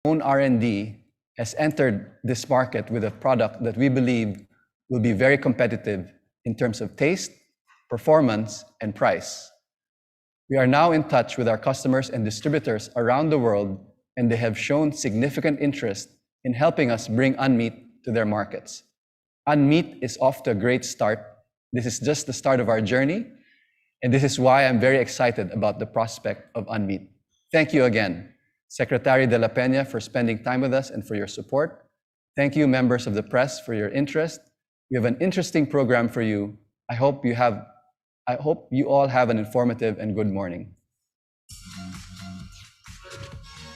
own R&D, has entered this market with a product that we believe will be very competitive in terms of taste, performance, and price. We are now in touch with our customers and distributors around the world, and they have shown significant interest in helping us bring Unmeat to their markets. Unmeat is off to a great start. This is just the start of our journey, and this is why I'm very excited about the prospect of Unmeat. Thank you again, Secretary De La Peña, for spending time with us and for your support. Thank you, members of the press, for your interest. We have an interesting program for you. I hope you all have an informative and good morning.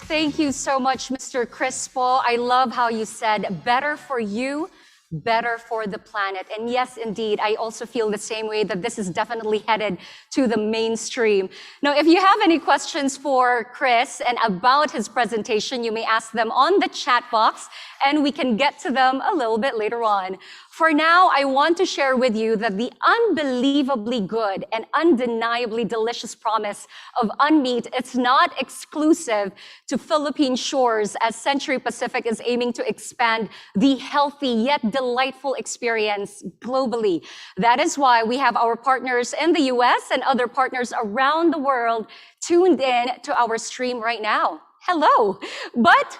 Thank you so much, Mr. Crispo. I love how you said, better for you, better for the planet. And yes, indeed, I also feel the same way that this is definitely headed to the mainstream. Now, if you have any questions for Chris and about his presentation, you may ask them on the chat box, and we can get to them a little bit later on. For now, I want to share with you that the unbelievably good and undeniably delicious promise of Unmeat, it's not exclusive to Philippine shores, as Century Pacific is aiming to expand the healthy yet delightful experience globally. That is why we have our partners in the US and other partners around the world tuned in to our stream right now. Hello. But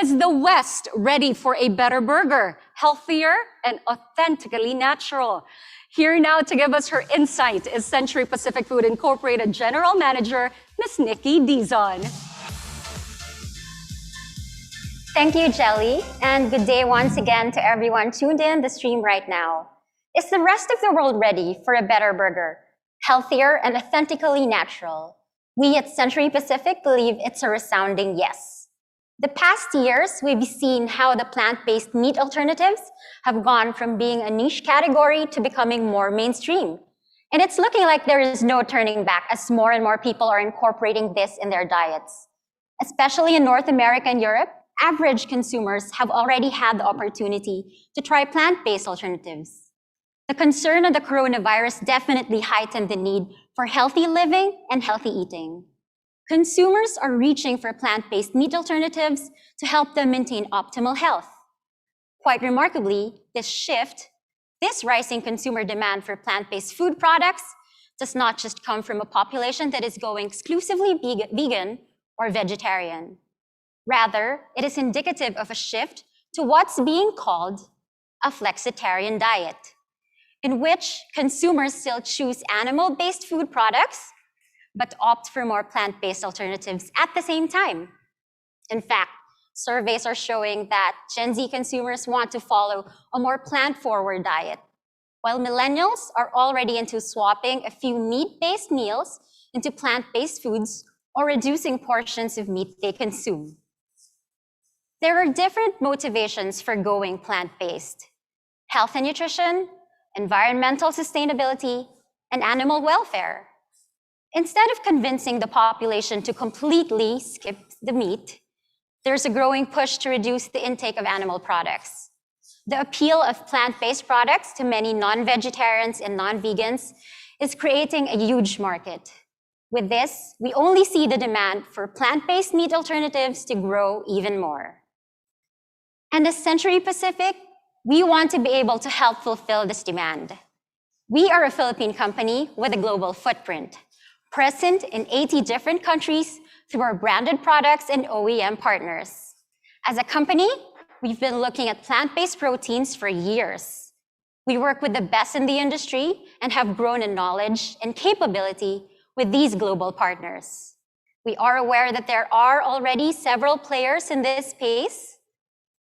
is the West ready for a better burger, healthier and authentically natural? Here now to give us her insight is Century Pacific Food Incorporated General Manager, Ms. Nikki Dizon. Thank you, Jelly, and good day once again to everyone tuned in the stream right now. Is the rest of the world ready for a better burger, healthier and authentically natural? We at Century Pacific believe it's a resounding yes. The past years, we've seen how the plant-based meat alternatives have gone from being a niche category to becoming more mainstream. And it's looking like there is no turning back as more and more people are incorporating this in their diets. Especially in North America and Europe, average consumers have already had the opportunity to try plant-based alternatives. The concern of the coronavirus definitely heightened the need for healthy living and healthy eating. Consumers are reaching for plant-based meat alternatives to help them maintain optimal health. Quite remarkably, this rising consumer demand for plant-based food products does not just come from a population that is going exclusively vegan or vegetarian. Rather, it is indicative of a shift to what's being called a flexitarian diet, in which consumers still choose animal-based food products but opt for more plant-based alternatives at the same time. In fact, surveys are showing that Gen Z consumers want to follow a more plant-forward diet, while millennials are already into swapping a few meat-based meals into plant-based foods or reducing portions of meat they consume. There are different motivations for going plant-based: health and nutrition, environmental sustainability, and animal welfare. Instead of convincing the population to completely skip the meat, there's a growing push to reduce the intake of animal products. The appeal of plant-based products to many non-vegetarians and non-vegans is creating a huge market. With this, we only see the demand for plant-based meat alternatives to grow even more. And as Century Pacific, we want to be able to help fulfill this demand. We are a Philippine company with a global footprint, present in 80 different countries through our branded products and OEM partners. As a company, we've been looking at plant-based proteins for years. We work with the best in the industry and have grown in knowledge and capability with these global partners. We are aware that there are already several players in this space,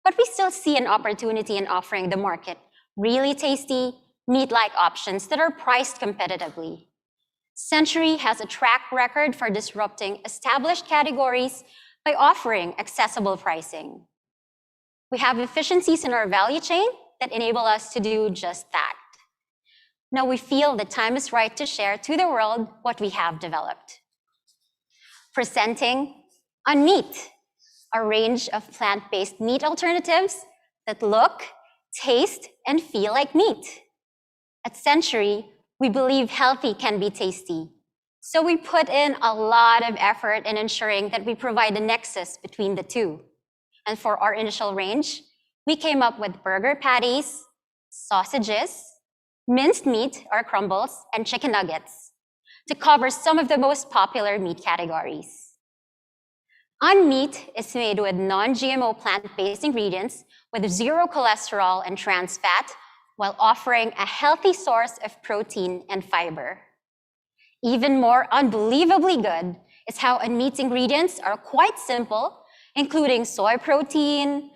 but we still see an opportunity in offering the market really tasty, meat-like options that are priced competitively. Century has a track record for disrupting established categories by offering accessible pricing. We have efficiencies in our value chain that enable us to do just that. Now we feel the time is right to share to the world what we have developed. Presenting Unmeat, a range of plant-based meat alternatives that look, taste, and feel like meat. At Century, we believe healthy can be tasty. So we put in a lot of effort in ensuring that we provide a nexus between the two. And for our initial range, we came up with burger patties, sausages, minced meat or crumbles, and chicken nuggets to cover some of the most popular meat categories. Unmeat is made with non-GMO plant-based ingredients with zero cholesterol and trans fat, while offering a healthy source of protein and fiber. Even more unbelievably good is how Unmeat's ingredients are quite simple, including soy protein,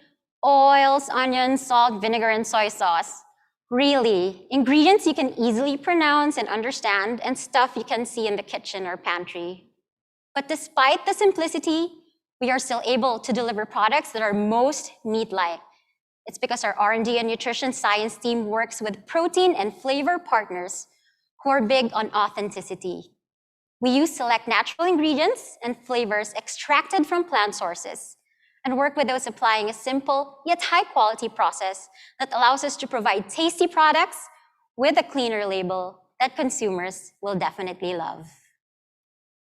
oils, onions, salt, vinegar, and soy sauce. Really, ingredients you can easily pronounce and understand, and stuff you can see in the kitchen or pantry. But despite the simplicity, we are still able to deliver products that are most meat-like. It's because our R&D and nutrition science team works with protein and flavor partners who are big on authenticity. We use select natural ingredients and flavors extracted from plant sources and work with those applying a simple yet high-quality process that allows us to provide tasty products with a cleaner label that consumers will definitely love.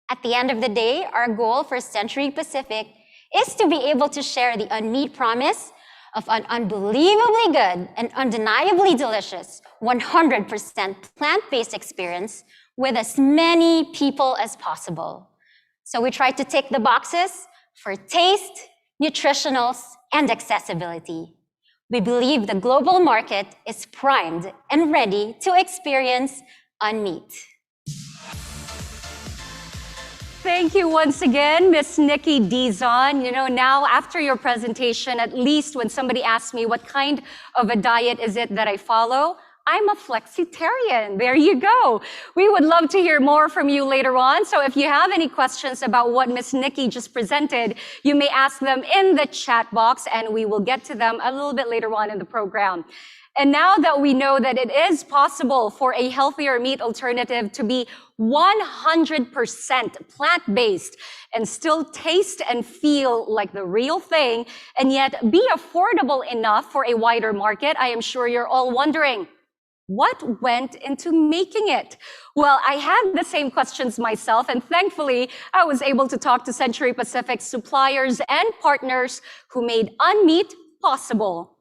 At the end of the day, our goal for Century Pacific is to be able to share the Unmeat promise of an unbelievably good and undeniably delicious 100% plant-based experience with as many people as possible. So we try to tick the boxes for taste, nutritionals, and accessibility. We believe the global market is primed and ready to experience Unmeat. Thank you once again, Miss Nikki Dizon. You know, now after your presentation, at least when somebody asks me what kind of a diet is it that I follow, I'm a flexitarian. There you go. We would love to hear more from you later on. So if you have any questions about what Miss Nikki just presented, you may ask them in the chat box and we will get to them a little bit later on in the program. And now that we know that it is possible for a healthier meat alternative to be 100% plant-based and still taste and feel like the real thing, and yet be affordable enough for a wider market, I am sure you're all wondering, what went into making it? Well, I had the same questions myself, and thankfully, I was able to talk to Century Pacific's suppliers and partners who made Unmeat possible.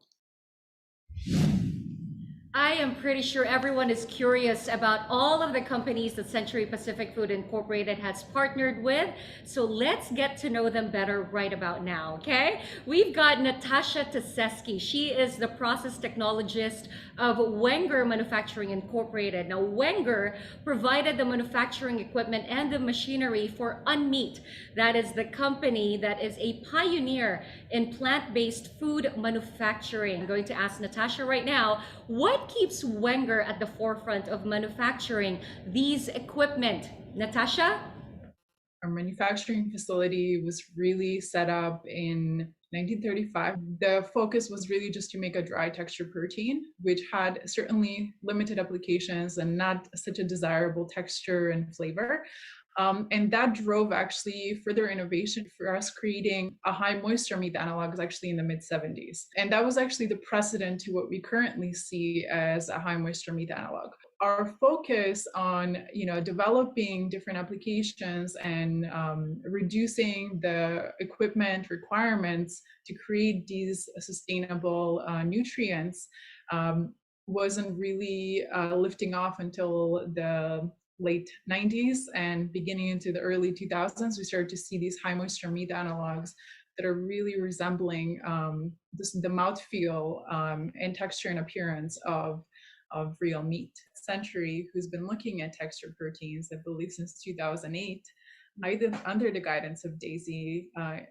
I am pretty sure everyone is curious about all of the companies that Century Pacific Food Incorporated has partnered with. So let's get to know them better right about now, okay? We've got Natasha Taseski. She is the process technologist of Wenger Manufacturing Incorporated. Now, Wenger provided the manufacturing equipment and the machinery for Unmeat. That is the company that is a pioneer in plant-based food manufacturing. I'm going to ask Natasha right now, what keeps Wenger at the forefront of manufacturing these equipment? Natasha? Our manufacturing facility was really set up in 1935. The focus was really just to make a dry texture protein, which had certainly limited applications and not such a desirable texture and flavor. And that drove actually further innovation for us creating a high moisture meat analog was actually in the mid 70s. And that was actually the precedent to what we currently see as a high moisture meat analog. Our focus on developing different applications and reducing the equipment requirements to create these sustainable nutrients wasn't really lifting off until the late 90s and beginning into the early 2000s. We started to see these high moisture meat analogs that are really resembling the mouthfeel and texture and appearance of real meat. Century, who's been looking at texture proteins, I believe since 2008, either under the guidance of Daisy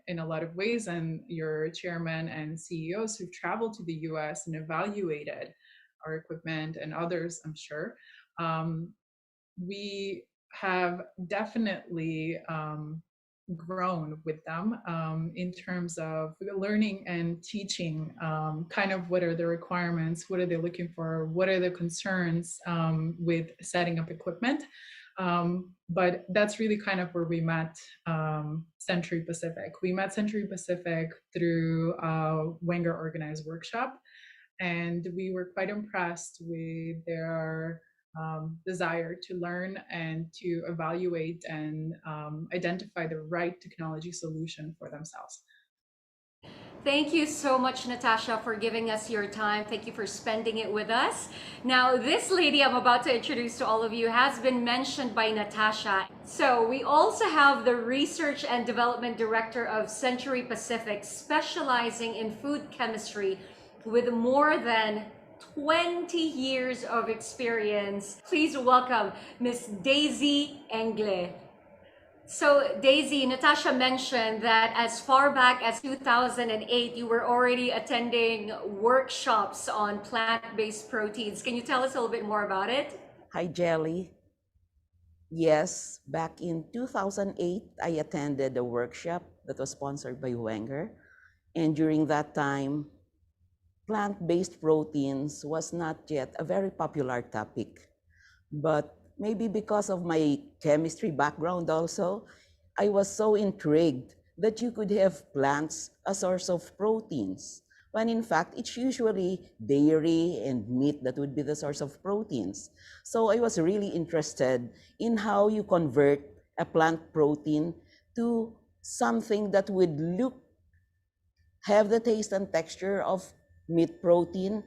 in a lot of ways, and your chairman and CEOs who've traveled to the US and evaluated our equipment and others, I'm sure. We have definitely grown with them in terms of learning and teaching kind of what are the requirements, what are they looking for, what are the concerns with setting up equipment. But that's really kind of where we met Century Pacific. We met Century Pacific through a Wenger organized workshop, and we were quite impressed with their desire to learn and to evaluate and identify the right technology solution for themselves. Thank you so much, Natasha, for giving us your time. Thank you for spending it with us. Now, this lady I'm about to introduce to all of you has been mentioned by Natasha. So, we also have the Research and Development Director of Century Pacific, specializing in food chemistry with more than 20 years of experience. Please welcome Miss Daisy Engle. So Daisy, Natasha mentioned that as far back as 2008, you were already attending workshops on plant-based proteins. Can you tell us a little bit more about it? Hi, Jelly. Yes, back in 2008, I attended a workshop that was sponsored by Wenger. And during that time, plant-based proteins was not yet a very popular topic. But maybe because of my chemistry background also, I was so intrigued that you could have plants a source of proteins, when in fact it's usually dairy and meat that would be the source of proteins. So I was really interested in how you convert a plant protein to something that would have the taste and texture of meat protein,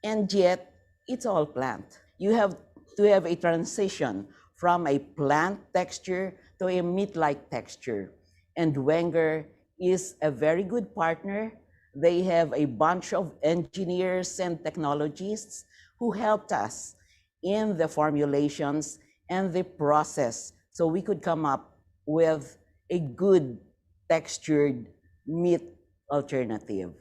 and yet it's all plant. You have to have a transition from a plant texture to a meat-like texture. And Wenger is a very good partner. They have a bunch of engineers and technologists who helped us in the formulations and the process so we could come up with a good textured meat alternative.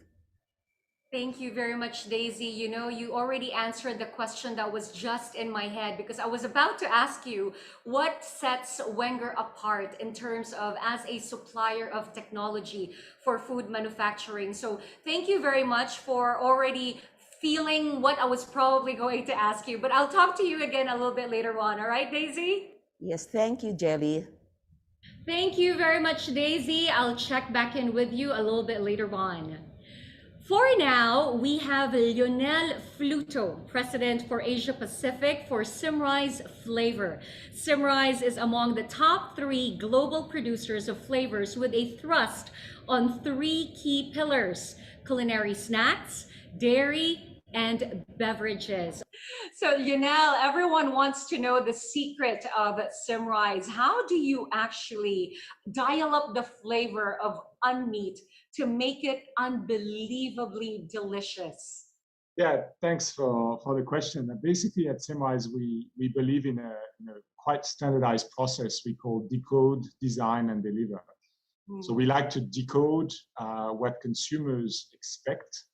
Thank you very much, Daisy. You know, you already answered the question that was just in my head, because I was about to ask you what sets Wenger apart in terms of as a supplier of technology for food manufacturing. So thank you very much for already feeling what I was probably going to ask you, but I'll talk to you again a little bit later on. All right, Daisy? Yes, thank you, Jelly. Thank you very much, Daisy. I'll check back in with you a little bit later on. For now, we have Lionel Fluto, President for Asia Pacific for Simrise Flavor. Simrise is among the top 3 global producers of flavors with a thrust on 3 key pillars: culinary snacks, dairy, and beverages. So Lionel, everyone wants to know the secret of Simrise. How do you actually dial up the flavor of unmeat to make it unbelievably delicious? Yeah, thanks for the question. Basically, at Simrise, we believe in a quite standardized process we call decode, design, and deliver. So we like to decode what consumers expect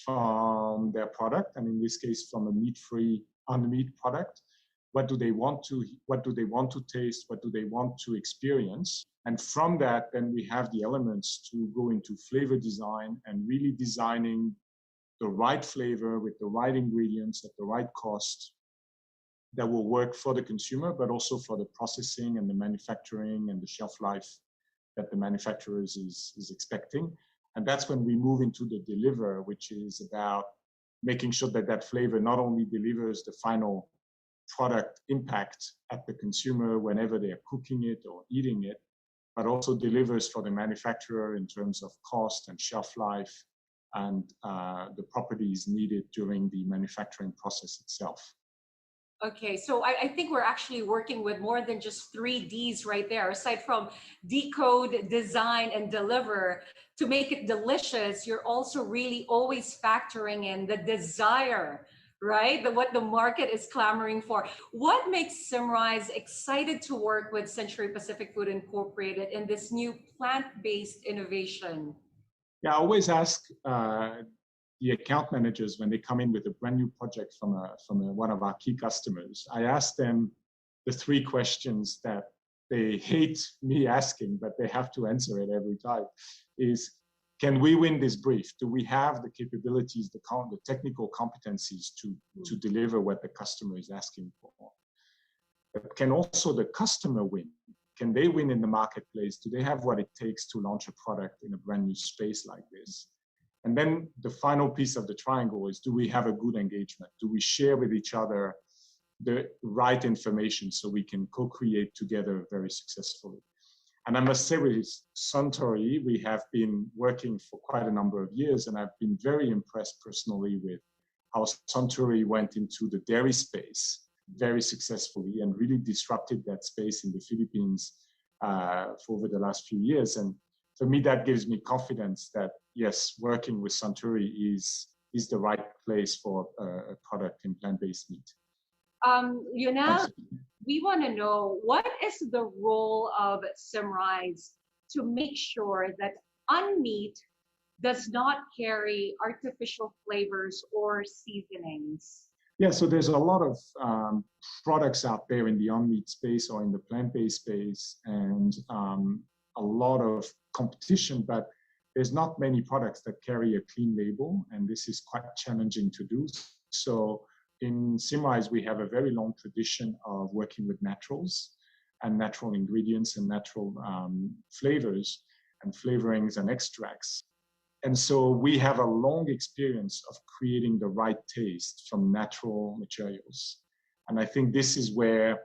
from their product, and in this case, from a meat-free, unmeat product. What do they want to taste? What do they want to experience? And from that, then we have the elements to go into flavor design and really designing the right flavor with the right ingredients at the right cost that will work for the consumer, but also for the processing and the manufacturing and the shelf life that the manufacturers is expecting. And that's when we move into the deliver, which is about making sure that that flavor not only delivers the final product impact at the consumer whenever they are cooking it or eating it, but also delivers for the manufacturer in terms of cost and shelf life and the properties needed during the manufacturing process itself. Okay, so I think we're actually working with more than just 3 Ds right there. Aside from decode, design, and deliver, to make it delicious, you're also really always factoring in the desire, right? What the market is clamoring for. What makes Simrise excited to work with Century Pacific Food Incorporated in this new plant-based innovation? Yeah, I always ask the account managers when they come in with a brand new project from one of our key customers. I ask them the 3 questions that they hate me asking, but they have to answer it every time. Is, can we win this brief? Do we have the capabilities, the technical competencies to deliver what the customer is asking for? But can also the customer win? Can they win in the marketplace? Do they have what it takes to launch a product in a brand new space like this? And then the final piece of the triangle is, do we have a good engagement? Do we share with each other the right information so we can co-create together very successfully? And I must say with Suntory, we have been working for quite a number of years, and I've been very impressed personally with how Suntory went into the dairy space very successfully and really disrupted that space in the Philippines for over the last few years. And for me, that gives me confidence that, yes, working with Suntory is the right place for a product in plant-based meat. Lionel, we want to know, what is the role of Simrise to make sure that Unmeat does not carry artificial flavors or seasonings? Yeah, so there's a lot of products out there in the unmeat space or in the plant-based space, and a lot of competition, but there's not many products that carry a clean label, and this is quite challenging to do. So in Simrise, we have a very long tradition of working with naturals and natural ingredients and natural flavors and flavorings and extracts. And so we have a long experience of creating the right taste from natural materials. And I think this is where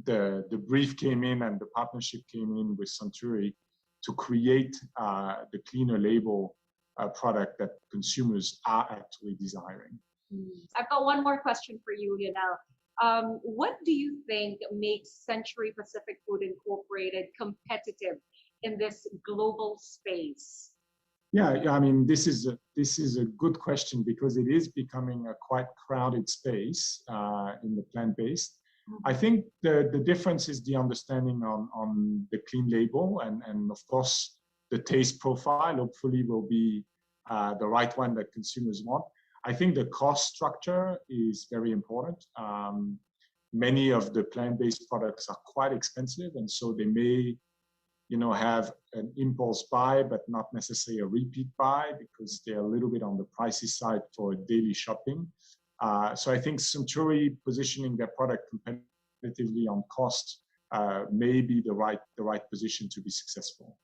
the brief came in and the partnership came in with Suntory to create the cleaner label product that consumers are actually desiring. I've got one more question for you, Lionel. What do you think makes Century Pacific Food Incorporated competitive in this global space? Yeah, I mean, this is a good question because it is becoming a quite crowded space in the plant-based. I think the difference is the understanding on the clean label and of course the taste profile hopefully will be the right one that consumers want. I think the cost structure is very important. Many of the plant-based products are quite expensive, and so they may, have an impulse buy, but not necessarily a repeat buy because they're a little bit on the pricey side for daily shopping. So I think Suntory positioning their product competitively on cost may be the right position to be successful.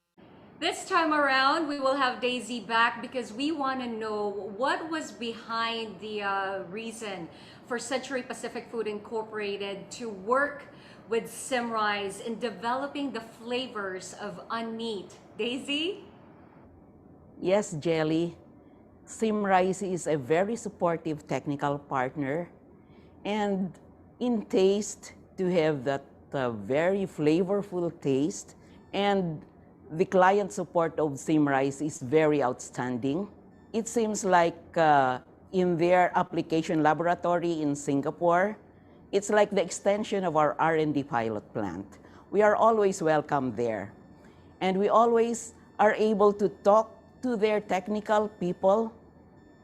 This time around, we will have Daisy back because we want to know what was behind the reason for Century Pacific Food Incorporated to work with Simrise in developing the flavors of Unmeat. Daisy? Yes, Jelly. Simrise is a very supportive technical partner, and in taste, to have that very flavorful taste, and the client support of Simrise is very outstanding. It seems like in their application laboratory in Singapore, it's like the extension of our R&D pilot plant. We are always welcome there. And we always are able to talk to their technical people,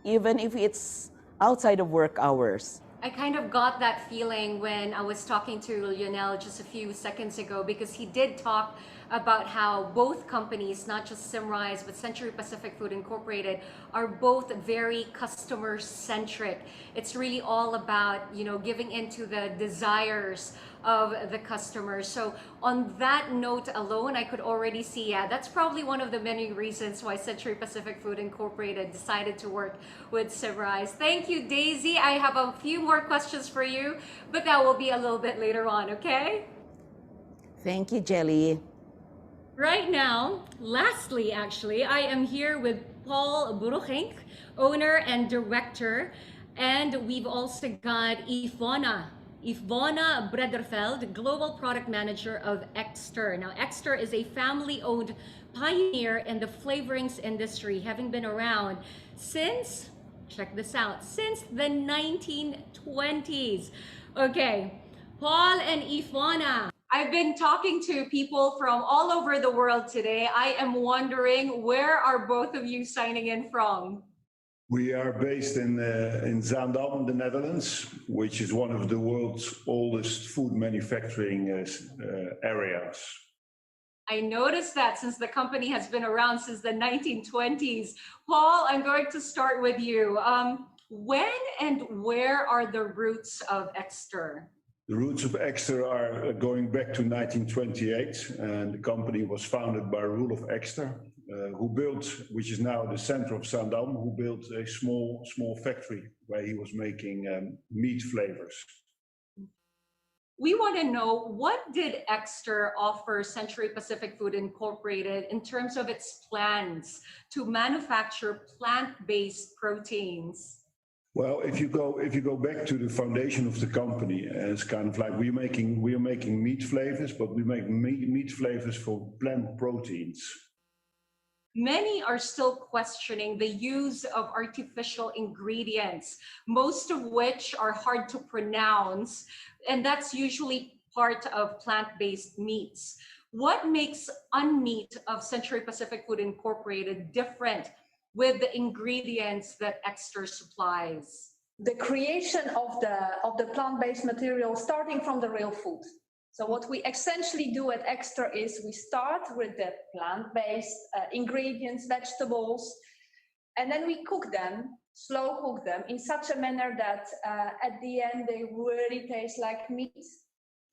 even if it's outside of work hours. I kind of got that feeling when I was talking to Lionel just a few seconds ago, because he did talk about how both companies, not just Simrise, but Century Pacific Food Incorporated, are both very customer centric. It's really all about, giving into the desires of the customers. So on that note alone, I could already see, that's probably one of the many reasons why Century Pacific Food Incorporated decided to work with Simrise. Thank you, Daisy. I have a few more questions for you, but that will be a little bit later on, okay? Thank you, Jelly. Right now, lastly, actually, I am here with Paul Buruchink, owner and director, and we've also got Ivona Brederfeld, Global Product Manager of Exter. Now, Exter is a family-owned pioneer in the flavorings industry, having been around since, check this out, since the 1920s. Okay, Paul and Ivona, I've been talking to people from all over the world today. I am wondering, where are both of you signing in from? We are based in Zaandam, the Netherlands, which is one of the world's oldest food manufacturing areas. I noticed that since the company has been around since the 1920s. Paul, I'm going to start with you. When and where are the roots of Exter? The roots of Exter are going back to 1928, and the company was founded by Roelof Exter, who built, which is now the center of Zaandam, who built a small factory where he was making meat flavors. we want to know, what did Exter offer Century Pacific Food Incorporated in terms of its plans to manufacture plant-based proteins? Well, if you go back to the foundation of the company, it's kind of like we are making meat flavors, but we make meat flavors for plant proteins. Many are still questioning the use of artificial ingredients, most of which are hard to pronounce, and that's usually part of plant-based meats. What makes Unmeat of Century Pacific Food Incorporated different with the ingredients that Exter supplies? The creation of the plant-based material starting from the real food. So what we essentially do at Exter is we start with the plant-based ingredients, vegetables, and then we cook them, slow cook them in such a manner that at the end they really taste like meat.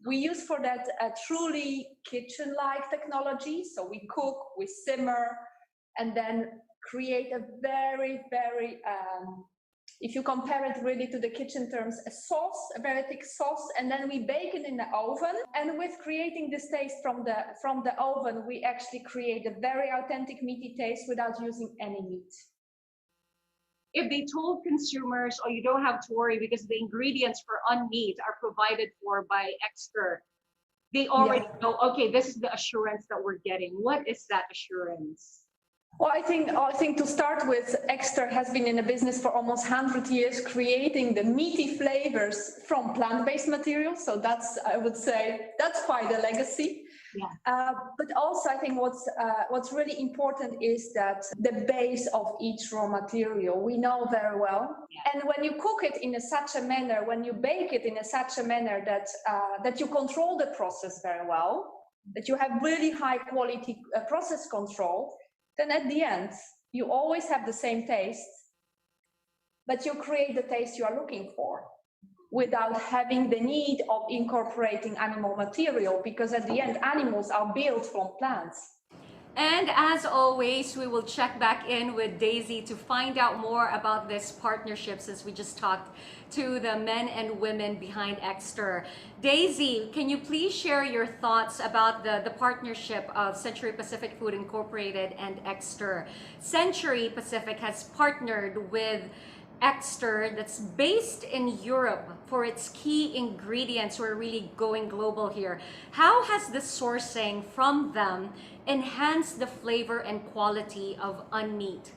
We use for that a truly kitchen-like technology. So we cook, we simmer, and then create a very, very, if you compare it really to the kitchen terms, a sauce, a very thick sauce, and then we bake it in the oven. And with creating this taste from the oven, we actually create a very authentic meaty taste without using any meat. If they told consumers, oh, you don't have to worry because the ingredients for Unmeat are provided for by Exter, they already know, okay, this is the assurance that we're getting. What is that assurance? Well, I think to start with, Exter has been in the business for almost 100 years, creating the meaty flavors from plant-based materials. So that's, I would say, that's quite a legacy. Yeah. But also, I think what's really important is that the base of each raw material we know very well. Yeah. And when you cook it in such a manner, when you bake it in such a manner that you control the process very well, that you have really high quality process control, then at the end, you always have the same taste, but you create the taste you are looking for without having the need of incorporating animal material, because at the end, animals are built from plants. And as always, we will check back in with Daisy to find out more about this partnership, since we just talked to the men and women behind Exter. Daisy, can you please share your thoughts about the partnership of Century Pacific Food Incorporated and Exter? Century Pacific has partnered with Exter, that's based in Europe, for its key ingredients. We're really going global here. How has the sourcing from them enhanced the flavor and quality of Unmeat?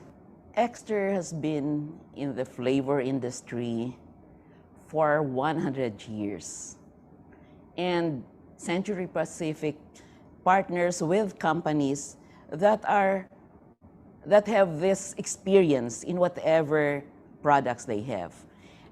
Exter has been in the flavor industry for 100 years. And Century Pacific partners with companies that have this experience in whatever products they have.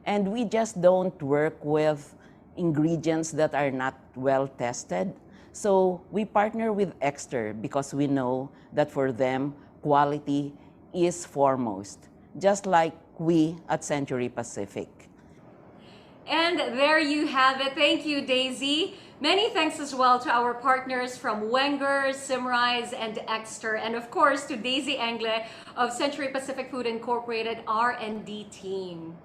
And we just don't work with ingredients that are not well tested. So we partner with Exter because we know that for them, quality is foremost, just like we at Century Pacific. And there you have it. Thank you, Daisy. Many thanks as well to our partners from Wenger, Simrise, and Exter, and of course to Daisy Engle of Century Pacific Food Incorporated R&D team.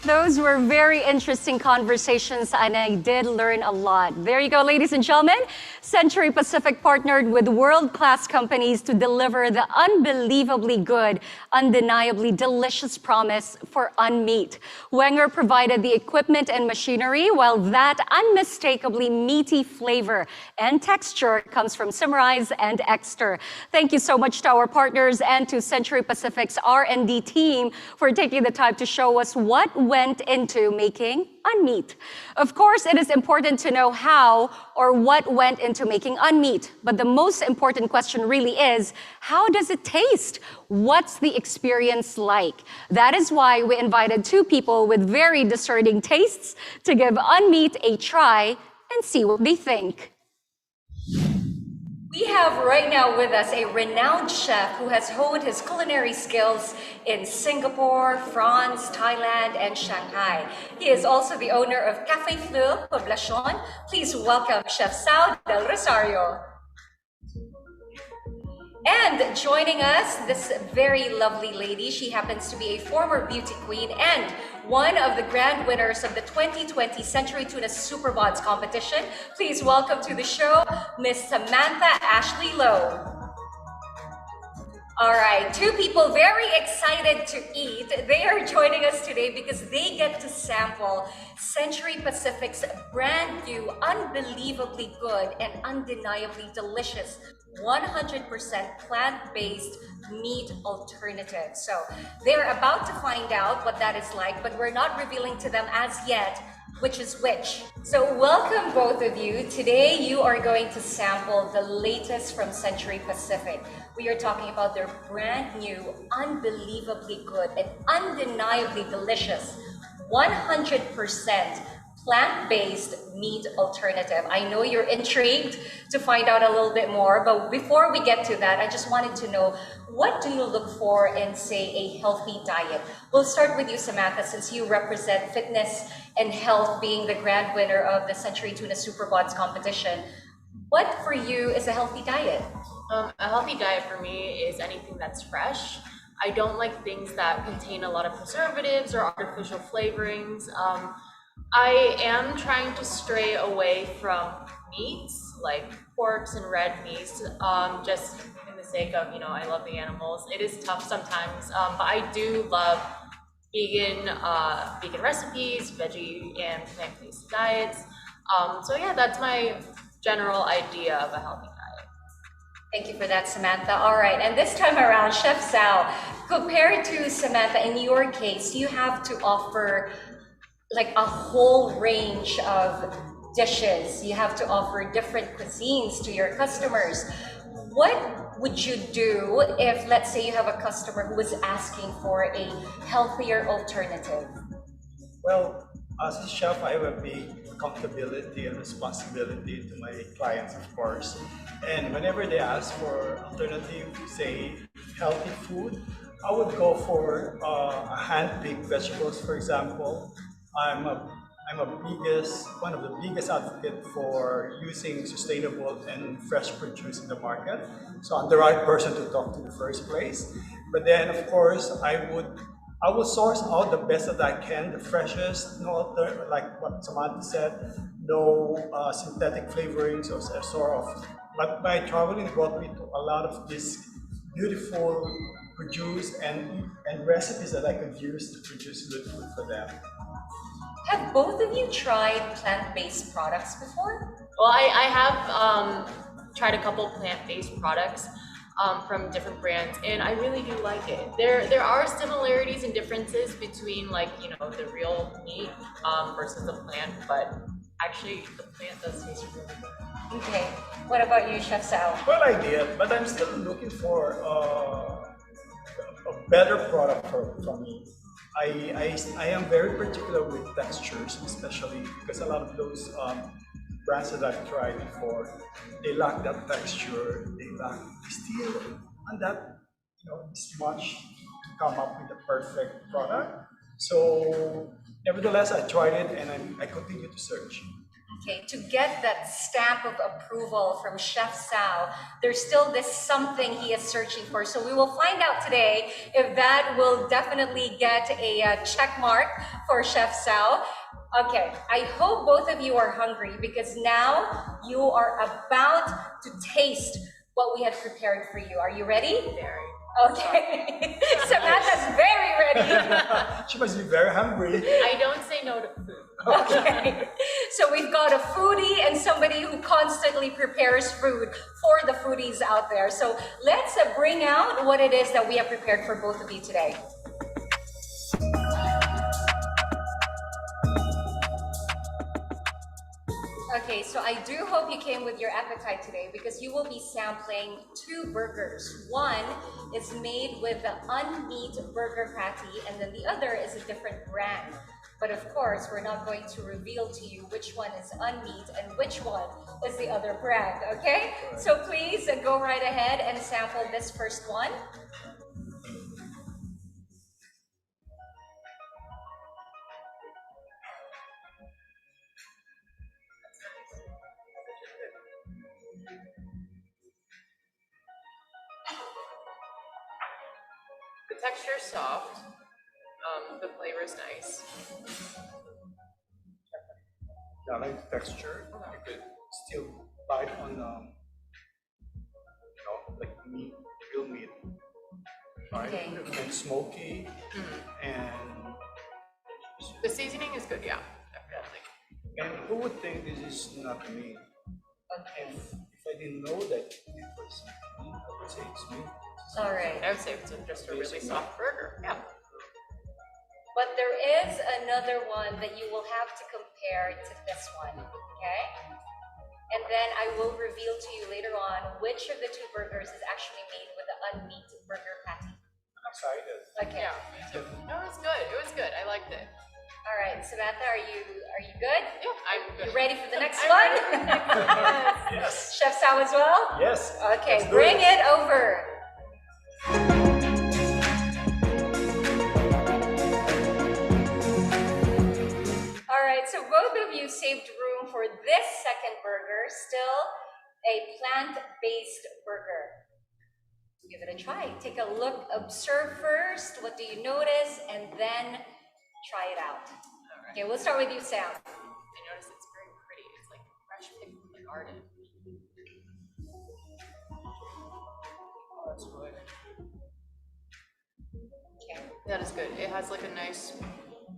Those were very interesting conversations, and I did learn a lot. There you go, ladies and gentlemen. Century Pacific partnered with world-class companies to deliver the unbelievably good, undeniably delicious promise for Unmeat. Wenger provided the equipment and machinery, while that unmistakably meaty flavor and texture comes from Simrise and Exter. Thank you so much to our partners and to Century Pacific's R&D team for taking the time to show us what went into making Unmeat. Of course, it is important to know how or what went into making Unmeat, but the most important question really is, how does it taste? What's the experience like? That is why we invited two people with very discerning tastes to give Unmeat a try and see what they think. We have right now with us a renowned chef who has honed his culinary skills in Singapore, France, Thailand, and Shanghai. He is also the owner of Café Fleur Poblacion. Please welcome Chef Sao del Rosario. And joining us, this very lovely lady. She happens to be a former beauty queen and one of the grand winners of the 2020 Century Tuna Super Bods competition. Please welcome to the show, Miss Samantha Ashley Lowe. All right, two people very excited to eat. They are joining us today because they get to sample Century Pacific's brand new, unbelievably good and undeniably delicious 100% plant-based meat alternative. So they're about to find out what that is like, but we're not revealing to them as yet which is which. So welcome both of you. Today you are going to sample the latest from Century Pacific. We are talking about their brand new, unbelievably good and undeniably delicious 100% plant-based meat alternative. I know you're intrigued to find out a little bit more, but before we get to that, I just wanted to know, what do you look for in, say, a healthy diet? We'll start with you, Samantha, since you represent fitness and health, being the grand winner of the Century Tuna Super Bods competition. What for you is a healthy diet? A healthy diet for me is anything that's fresh. I don't like things that contain a lot of preservatives or artificial flavorings. I am trying to stray away from meats like porks and red meats, just in the sake of, I love the animals. It is tough sometimes, but I do love vegan recipes, veggie and plant-based diets. So yeah, that's my general idea of a healthy diet. Thank you for that, Samantha. All right, and this time around, Chef Sal, compared to Samantha, in your case, you have to offer like a whole range of dishes. You have to offer different cuisines to your customers. What would you do if, let's say, you have a customer who is asking for a healthier alternative? Well, as a chef, I have a big accountability and responsibility to my clients, of course. And whenever they ask for alternative, say, healthy food, I would go for hand-picked vegetables, for example. I'm one of the biggest advocate for using sustainable and fresh produce in the market. So I'm the right person to talk to in the first place. But then, of course, I will source out the best that I can, the freshest, like what Samantha said, no synthetic flavorings or sort of. But by traveling brought me to a lot of this beautiful produce and recipes that I could use to produce good food for them. Have both of you tried plant-based products before? Well, I have tried a couple plant-based products from different brands, and I really do like it. There are similarities and differences between, like, the real meat versus the plant, but actually the plant does taste really good. Okay, what about you, Chef Sal? Well, I did, but I'm still looking for a better product for me. I am very particular with textures, especially because a lot of those brands that I've tried before, they lack that texture, they still on that, this much to come up with the perfect product. So nevertheless, I tried it and I continue to search. Okay, to get that stamp of approval from Chef Sal, there's still this something he is searching for. So we will find out today if that will definitely get a check mark for Chef Sal. Okay, I hope both of you are hungry because now you are about to taste what we have prepared for you. Are you ready? Very. Okay, Samantha's very ready. She must be very hungry. I don't say no to food. Okay, so we've got a foodie and somebody who constantly prepares food for the foodies out there. So let's bring out what it is that we have prepared for both of you today. Okay, so I do hope you came with your appetite today because you will be sampling two burgers. One is made with the Unmeat Burger patty, and then the other is a different brand. But of course, we're not going to reveal to you which one is Unmeat and which one is the other brand, okay? So please go right ahead and sample this first one. texture is soft. The flavor is nice. Yeah, I like the texture. You could still bite on, like meat, real meat, right? Okay. And smoky, and The seasoning is good, yeah, definitely. and who would think this is not meat? If I didn't know that it was meat, I would say it's meat. All right. I would say it's just a really soft burger. Yeah. But there is another one that you will have to compare to this one, okay? And then I will reveal to you later on which of the two burgers is actually made with the Unmeat Burger patty. I'm excited. Okay. Yeah, me too. No, it was good. It was good. I liked it. All right, Samantha, are you good? Yeah, I'm good. You ready for the next I'm one? ready. Yes. Chef Sao as well? Yes. Okay, let's do bring it over. All right, so both of you saved room for this second burger, still a plant-based burger. Give it a try. Take a look, observe first. What do you notice? And then try it out. Okay, we'll start with you, Sam. I noticed it's very pretty. It's like fresh picked from the garden. Oh, that's good. Okay. That is good. It has like a nice,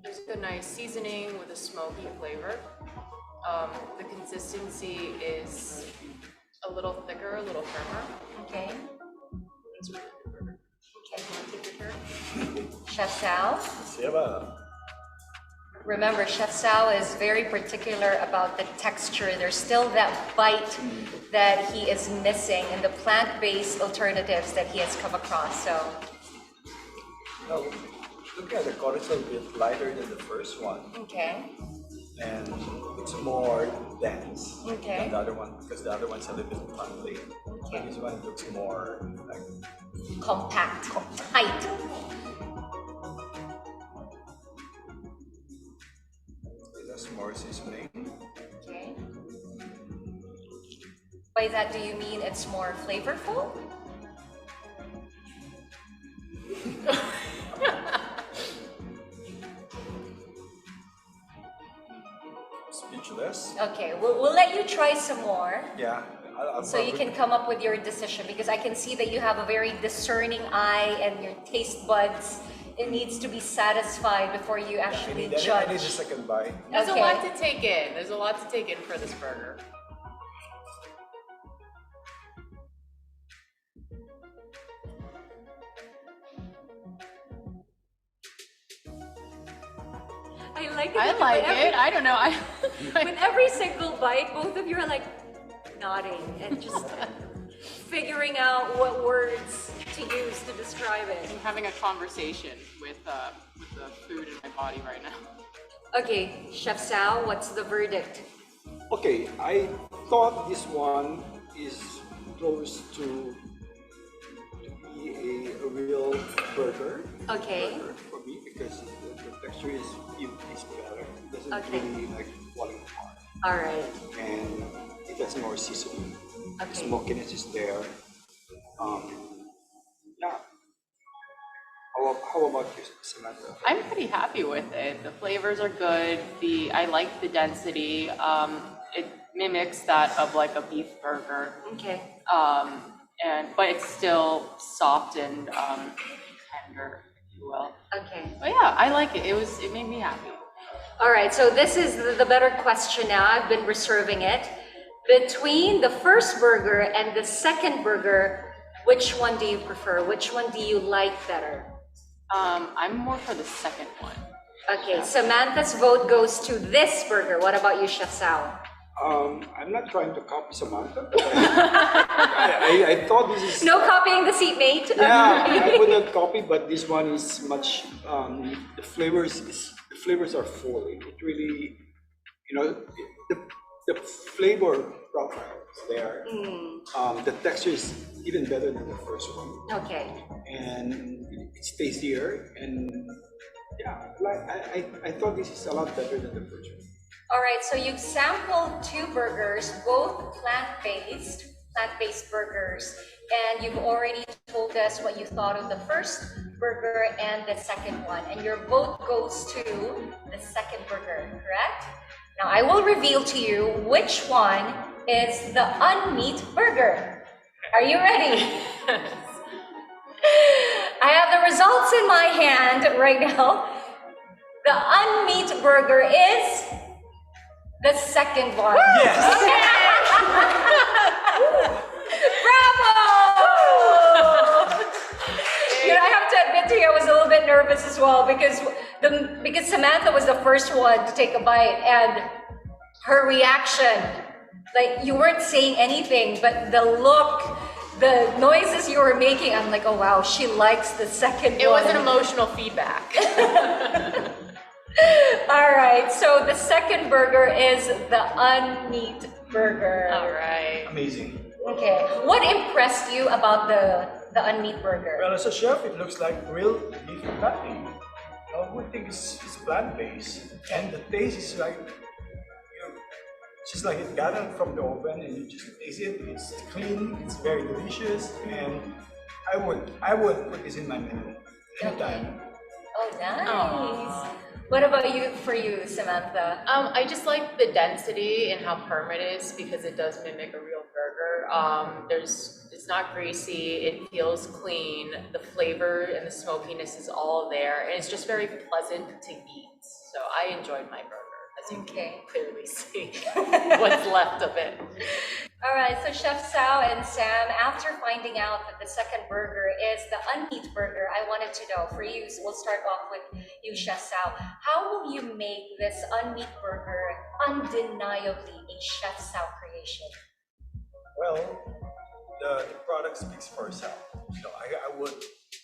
there's a nice seasoning with a smoky flavor. The consistency is a little thicker, a little firmer. Okay. It's really good burger. Okay, want to take your turn? Chef Sao. Seba. Remember, Chef Sao is very particular about the texture. There's still that bite that he is missing in the plant-based alternatives that he has come across. So, Now, looking at the color, it's a bit lighter than the first one, okay. and it's more dense Okay. than the other one because the other one's a little bit fluffy. Okay. This one looks more like Compact, tight. it has more seasoning. Okay. By that, do you mean it's more flavorful? Speechless. Okay, we'll let you try some more. Yeah. I'll So you probably- can come up with your decision because I can see that you have a very discerning eye and your taste buds, it needs to be satisfied before you actually I need a judge. second bite. There's Okay. a lot to take in. There's a lot to take in for this burger. I like it. I because like with it. I don't know. With every single bite, both of you are like nodding and just figuring out what words to use to describe it. I'm having a conversation with the food in my body right now. Okay, Chef Sao, what's the verdict? Okay, I thought this one is close to be a real burger. Okay. Burger for me because the texture is better. It doesn't Okay. really like falling apart, All right. and it has more seasoning. The Okay. smokiness is there. Yeah. How about you, Samantha? I'm pretty happy with it. The flavors are good. I like the density. It mimics that of like a beef burger. Okay. But it's still soft and tender, if you will. Okay. But yeah, I like it. It made me happy. All right, so this is the better question now. I've been reserving it. Between the first burger and the second burger, which one do you prefer? Which one do you like better? I'm more for the second one. Okay, Samantha's vote goes to this burger. What about you, Chef Sao? I'm not trying to copy Samantha, but I thought this is No copying the seatmate. yeah, I would not copy, but this one is much. The flavors are full. It really, the flavor profile is there. The texture is even better than the first one, Okay. and it's tastier. And yeah, I thought this is a lot better than the first one. All right, so you've sampled two burgers, both plant-based burgers, and you've already told us what you thought of the first burger and the second one. And your vote goes to the second burger, correct? Now I will reveal to you which one is the Unmeat Burger. Are you ready? I have the results in my hand right now. The Unmeat Burger is the second one. Yes. Bravo! You know, I have to admit to you, I was a little bit nervous as well because Samantha was the first one to take a bite, and her reaction, like you weren't saying anything, but the look, the noises you were making, I'm like, oh wow, she likes the second one. It was an emotional feedback. All right, so the second burger is the Unmeat Burger. All right. Amazing. Okay, what impressed you about the Unmeat Burger? Well, as a chef, it looks like real beef patty. One thing is plant-based, and the taste is like, it's just like it got out from the oven, and you just taste it. It's clean, it's very delicious, and I would put this in my menu anytime. Oh, nice. Aww. What about you, Samantha? I just like the density and how firm it is because it does mimic a real burger. It's not greasy, it feels clean, the flavor and the smokiness is all there, and it's just very pleasant to eat. So I enjoyed my burger, as you can clearly see what's left of it. All right, so Chef Sao and Sam, after finding out that the second burger is the Unmeat Burger, I wanted to know, for you, so we'll start off with you, Chef Sao, how will you make this Unmeat Burger undeniably a Chef Sao creation? Well, the product speaks for itself. So I would,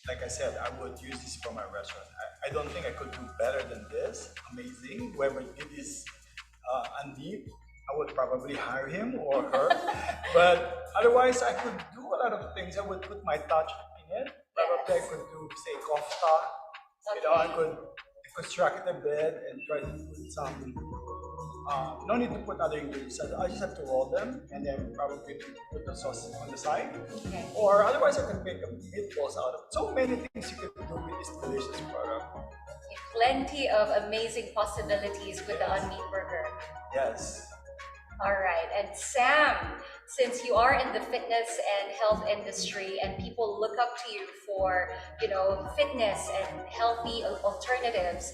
like I said, I would use this for my restaurant. I don't think I could do better than this. Amazing. Whoever did this Unmeat, I would probably hire him or her. But otherwise, I could do a lot of things. I would put my touch in it. Probably I could do, say, kofta. You know, I could construct it a bit and try to put some. No need to put other ingredients. I just have to roll them and then probably put the sauce on the side. Okay. Or otherwise, I can make a meatballs out of it. So many things you can do with this delicious product. Plenty of amazing possibilities with the Unmeat Burger. Yes. All right, and Sam, since you are in the fitness and health industry and people look up to you for, you know, fitness and healthy alternatives,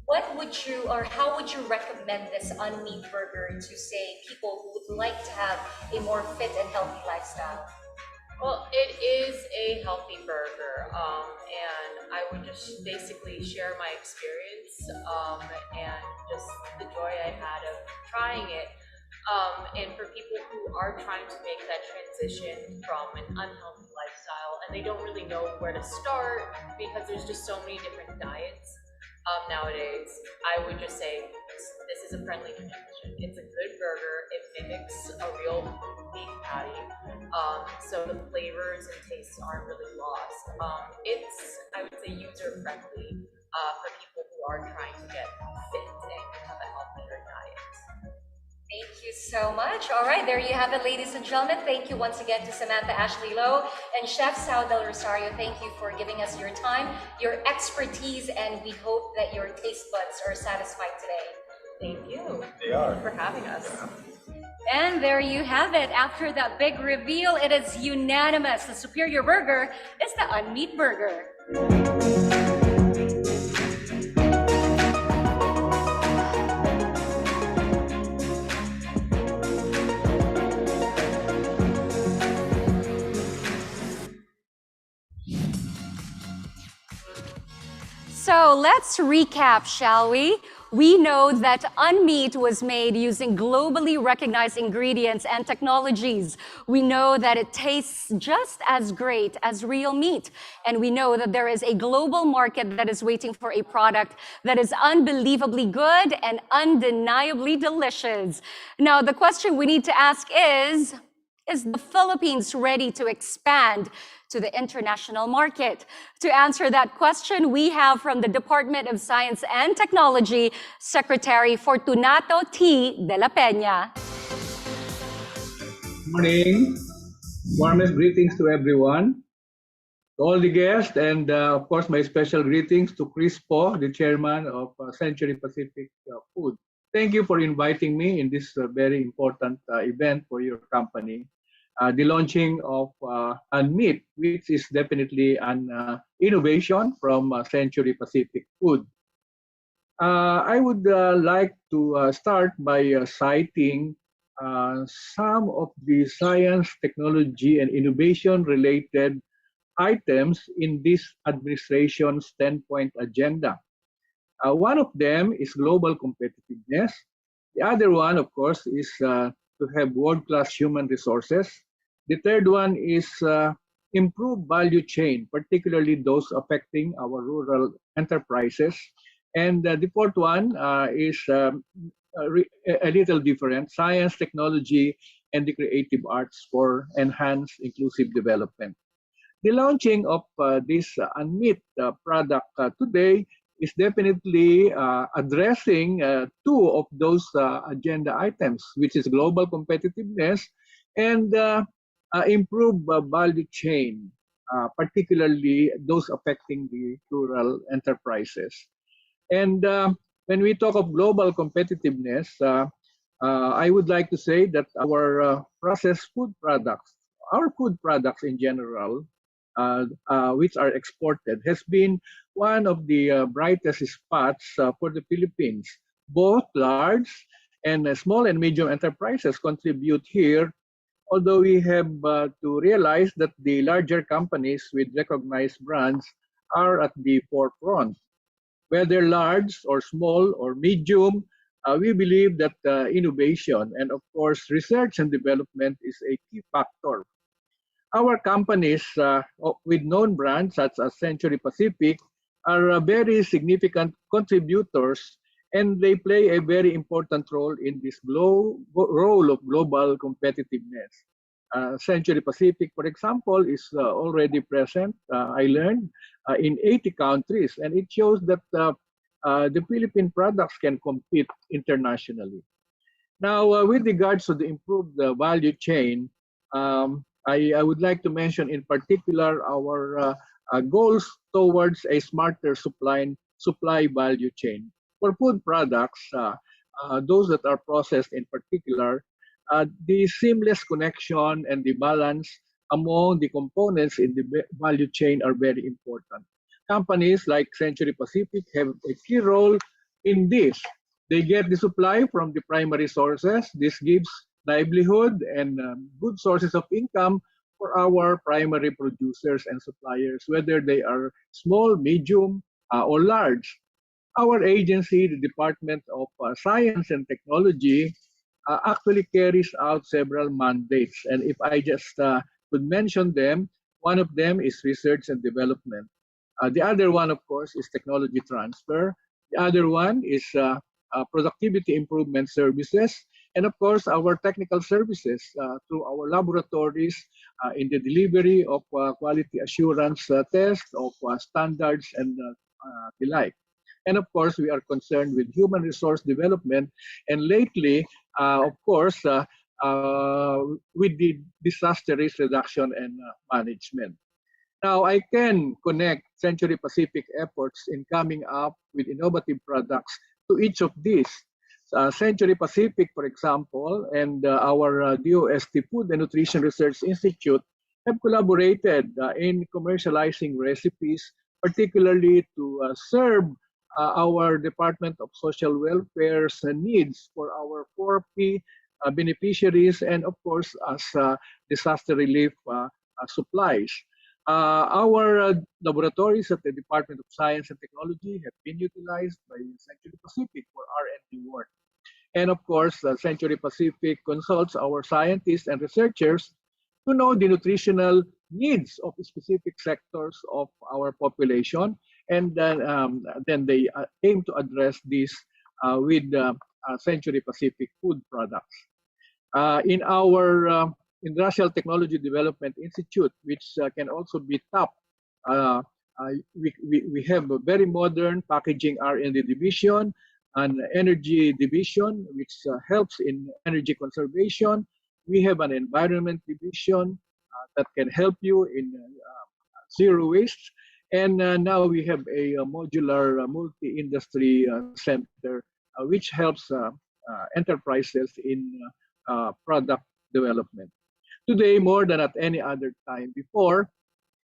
what would you, or how would you recommend this Unmeat Burger to, say, people who would like to have a more fit and healthy lifestyle? Well, it is a healthy burger, and I would just basically share my experience and just the joy I had of trying it. And for people who are trying to make that transition from an unhealthy lifestyle and they don't really know where to start because there's just so many different diets nowadays, I would just say this is a friendly transition. It's a good burger. It mimics a real beef patty. So the flavors and tastes aren't really lost. It's, I would say, user-friendly for people who are trying to get fit and have a healthier diet. Thank you so much. All right, there you have it, ladies and gentlemen. Thank you once again to Samantha Ashley Lowe and Chef Sao del Rosario. Thank you for giving us your time, your expertise, and we hope that your taste buds are satisfied today. Thank you. They are. For having us. And there you have it. After that big reveal, it is unanimous. The superior burger is the Unmeat Burger. So let's recap, shall we? We know that Unmeat was made using globally recognized ingredients and technologies. We know that it tastes just as great as real meat. And we know that there is a global market that is waiting for a product that is unbelievably good and undeniably delicious. Now, the question we need to ask is the Philippines ready to expand to the international market? To answer that question, we have from the Department of Science and Technology, Secretary Fortunato T. de la Peña. Morning. Warmest greetings to everyone, to all the guests, and of course, my special greetings to Chris Po, the chairman of Century Pacific Food. Thank you for inviting me in this very important event for your company. The launching of Unmeat, which is definitely an innovation from Century Pacific Food. I would like to start by citing some of the science, technology, and innovation related items in this administration's 10-point agenda. One of them is global competitiveness. The other one, of course, is to have world-class human resources. The third one is improve value chain, particularly those affecting our rural enterprises. And the fourth one is a little different, science, technology, and the creative arts for enhanced inclusive development. The launching of this Unmeat product today is definitely addressing two of those agenda items, which is global competitiveness and improve value chain, particularly those affecting the rural enterprises. And when we talk of global competitiveness, I would like to say that our processed food products, our food products in general, which are exported, has been one of the brightest spots for the Philippines. Both large and small and medium enterprises contribute here, although we have to realize that the larger companies with recognized brands are at the forefront. Whether large or small or medium, we believe that innovation and, of course, research and development is a key factor. Our companies with known brands such as Century Pacific are very significant contributors, and they play a very important role in this role of global competitiveness. Century Pacific, for example, is already present, I learned, in 80 countries, and it shows that the Philippine products can compete internationally. Now, with regards to the improved value chain, I would like to mention in particular our goals towards a smarter supply value chain. For food products, those that are processed in particular, the seamless connection and the balance among the components in the value chain are very important. Companies like Century Pacific have a key role in this. They get the supply from the primary sources. This gives livelihood and good sources of income for our primary producers and suppliers, whether they are small, medium, or large. Our agency, the Department of Science and Technology, actually carries out several mandates. And if I just could mention them, one of them is research and development. The other one, of course, is technology transfer. The other one is productivity improvement services. And of course, our technical services through our laboratories in the delivery of quality assurance tests of standards and the like. And of course, we are concerned with human resource development. And lately, of course, with the disaster risk reduction and management. Now, I can connect Century Pacific efforts in coming up with innovative products to each of these. Century Pacific, for example, and our DOST Food and Nutrition Research Institute have collaborated in commercializing recipes, particularly to serve our Department of Social Welfare's needs for our 4P beneficiaries and, of course, as disaster relief supplies. Our laboratories at the Department of Science and Technology have been utilized by Century Pacific for R&D work. And of course, Century Pacific consults our scientists and researchers to know the nutritional needs of specific sectors of our population, and then they aim to address this with Century Pacific food products. In our Industrial Technology Development Institute, which can also be tapped, we have a very modern packaging R&D division, an energy division, which helps in energy conservation. We have an environment division, that can help you in zero waste. And now we have a modular multi-industry center, which helps enterprises in product development. Today, more than at any other time before,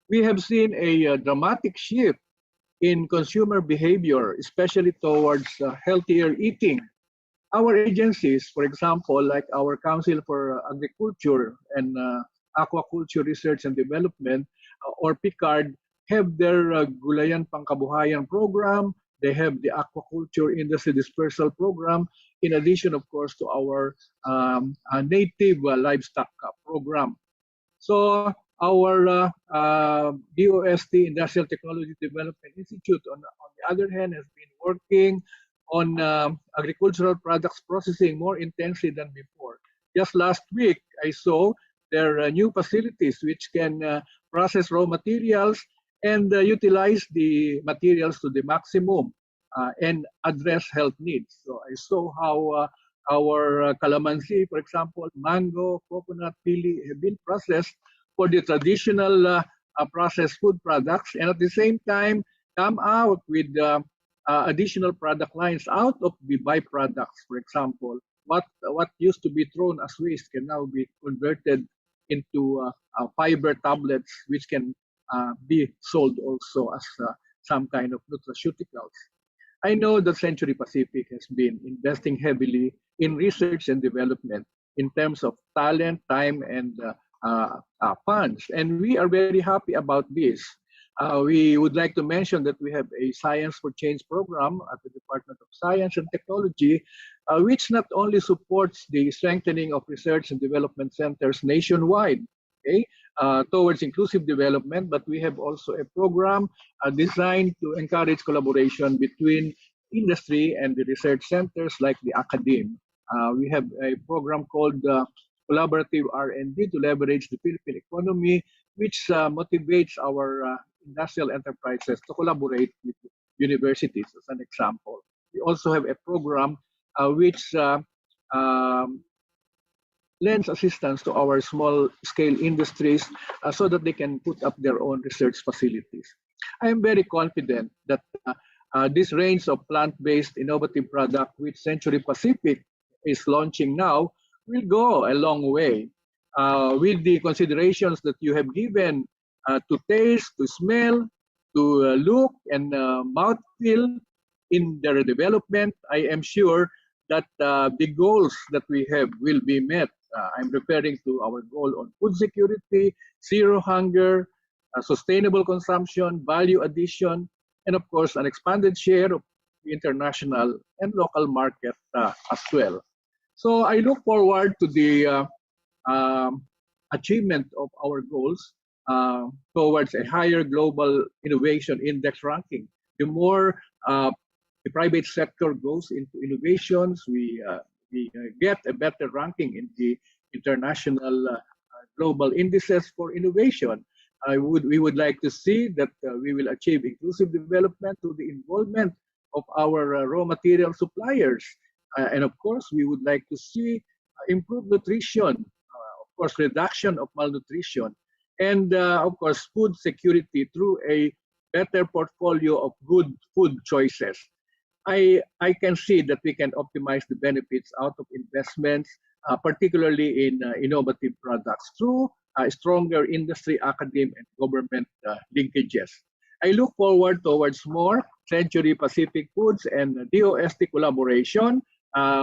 we have seen a dramatic shift in consumer behavior, especially towards healthier eating. Our agencies, for example, like our Council for Agriculture and Aquaculture Research and Development, or PICARD, have their Gulayan Pangkabuhayan program. They have the Aquaculture Industry Dispersal program, in addition, of course, to our native livestock program. So our DOST, Industrial Technology Development Institute, on the other hand, has been working on agricultural products processing more intensely than before. Just last week, I saw there are new facilities which can process raw materials and utilize the materials to the maximum and address health needs. So I saw how our calamansi, for example, mango, coconut, pili have been processed for the traditional processed food products, and at the same time come out with additional product lines out of the byproducts. For example, what used to be thrown as waste can now be converted into fiber tablets, which can be sold also as some kind of nutraceuticals. I know that Century Pacific has been investing heavily in research and development in terms of talent, time, and funds, and we are very happy about this. We would like to mention that we have a Science for Change program at the Department of Science and Technology, which not only supports the strengthening of research and development centers nationwide, okay, towards inclusive development, but we have also a program designed to encourage collaboration between industry and the research centers like the academe. We have a program called Collaborative R&D to leverage the Philippine economy, which motivates our industrial enterprises to collaborate with universities, as an example. We also have a program which lends assistance to our small-scale industries so that they can put up their own research facilities. I am very confident that this range of plant-based innovative product which Century Pacific is launching now will go a long way with the considerations that you have given to taste, to smell, to look, and mouthfeel in their development. I am sure that the goals that we have will be met. I'm referring to our goal on food security, zero hunger, sustainable consumption, value addition, and of course, an expanded share of the international and local market as well. So I look forward to the achievement of our goals towards a higher global innovation index ranking. The more the private sector goes into innovations, we get a better ranking in the international global indices for innovation. We would like to see that we will achieve inclusive development through the involvement of our raw material suppliers. And of course, we would like to see improved nutrition, of course, reduction of malnutrition, and of course, food security through a better portfolio of good food choices. I can see that we can optimize the benefits out of investments, particularly in innovative products through stronger industry, academe, and government linkages. I look forward towards more Century Pacific Foods and DOST collaboration.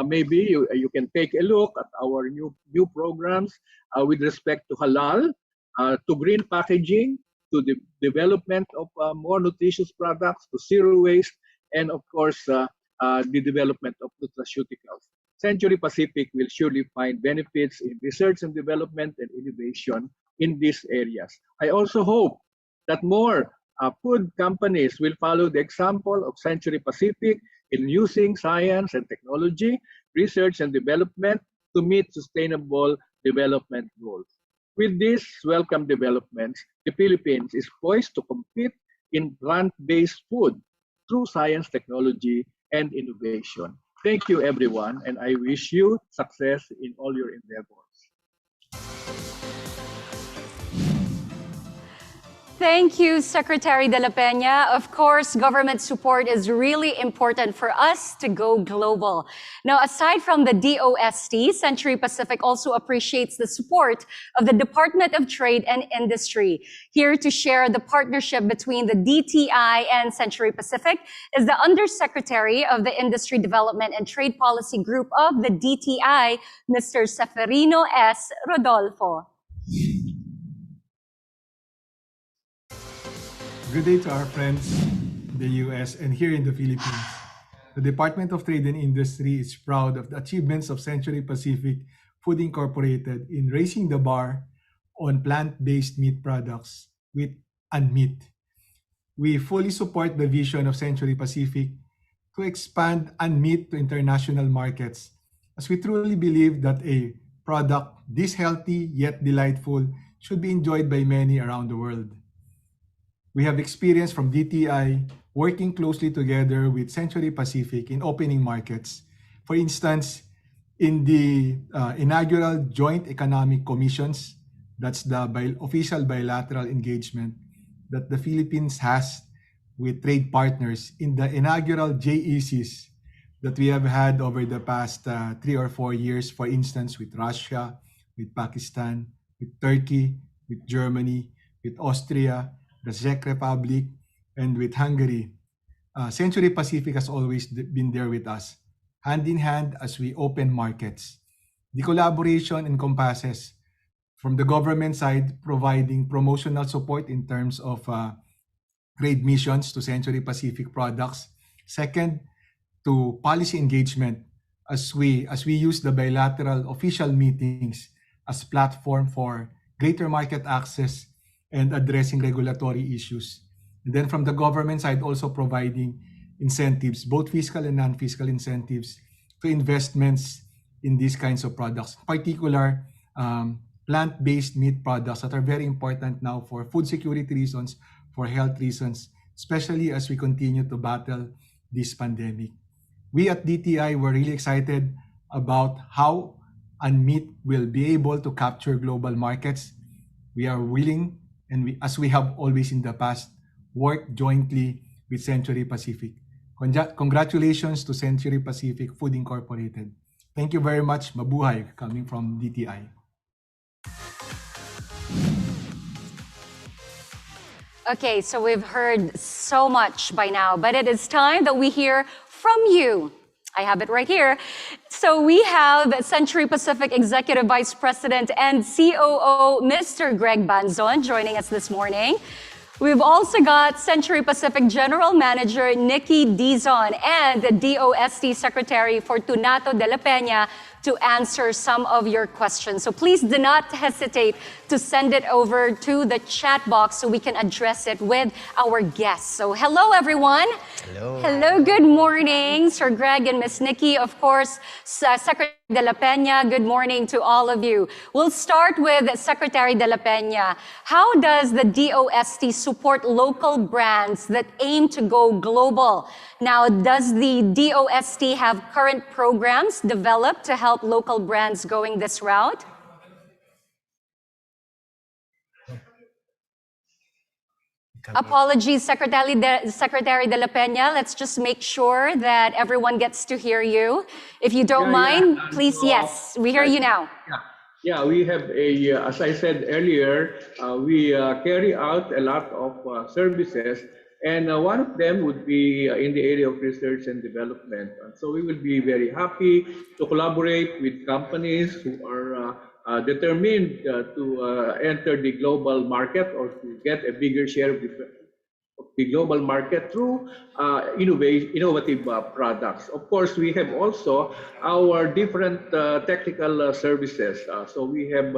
Maybe you can take a look at our new programs with respect to halal, to green packaging, to the development of more nutritious products, to zero waste, and of course, the development of nutraceuticals. Century Pacific will surely find benefits in research and development and innovation in these areas. I also hope that more food companies will follow the example of Century Pacific in using science and technology, research and development to meet sustainable development goals. With these welcome developments, the Philippines is poised to compete in plant-based food through science, technology, and innovation. Thank you, everyone, and I wish you success in all your endeavors. Thank you, Secretary De La Peña. Of course, government support is really important for us to go global. Now, aside from the DOST, Century Pacific also appreciates the support of the Department of Trade and Industry. Here to share the partnership between the DTI and Century Pacific is the Undersecretary of the Industry Development and Trade Policy Group of the DTI, Mr. Seferino S. Rodolfo. Good day to our friends in the US and here in the Philippines. The Department of Trade and Industry is proud of the achievements of Century Pacific Food Incorporated in raising the bar on plant-based meat products with Unmeat. We fully support the vision of Century Pacific to expand Unmeat to international markets, as we truly believe that a product this healthy yet delightful should be enjoyed by many around the world. We have experience from DTI working closely together with Century Pacific in opening markets. For instance, in the inaugural Joint Economic Commissions, that's the official bilateral engagement that the Philippines has with trade partners in the inaugural JECs that we have had over the past 3 or 4 years, for instance, with Russia, with Pakistan, with Turkey, with Germany, with Austria, the Czech Republic, and with Hungary. Century Pacific has always been there with us, hand in hand as we open markets. The collaboration encompasses, from the government side, providing promotional support in terms of trade missions to Century Pacific products. Second, to policy engagement as we use the bilateral official meetings as platform for greater market access and addressing regulatory issues. And then from the government side, also providing incentives, both fiscal and non-fiscal incentives to investments in these kinds of products, in particular plant-based meat products that are very important now for food security reasons, for health reasons, especially as we continue to battle this pandemic. We at DTI were really excited about how Unmeat will be able to capture global markets. We are willing, and as we have always in the past, work jointly with Century Pacific. Congratulations to Century Pacific Food Incorporated. Thank you very much. Mabuhay, coming from DTI. Okay, so we've heard so much by now, but it is time that we hear from you. I have it right here. So we have Century Pacific Executive Vice President and COO, Mr. Greg Banzon, joining us this morning. We've also got Century Pacific General Manager Nikki Dizon and the DOST Secretary Fortunato de la Peña to answer some of your questions. So please do not hesitate to send it over to the chat box so we can address it with our guests. So hello, everyone. Hello. Hello, good morning, Sir Greg and Miss Nikki. Of course, Secretary de la Peña, good morning to all of you. We'll start with Secretary de la Peña. How does the DOST support local brands that aim to go global? Now, does the DOST have current programs developed to help local brands going this route? Apologies, Secretary de la Peña. Let's just make sure that everyone gets to hear you. If you don't mind, please, yes, we hear you now. Yeah, we have as I said earlier, we carry out a lot of services, and one of them would be in the area of research and development. And so we will be very happy to collaborate with companies who are determined to enter the global market or to get a bigger share of the global market through innovative products. Of course, we have also our different technical services. So we have,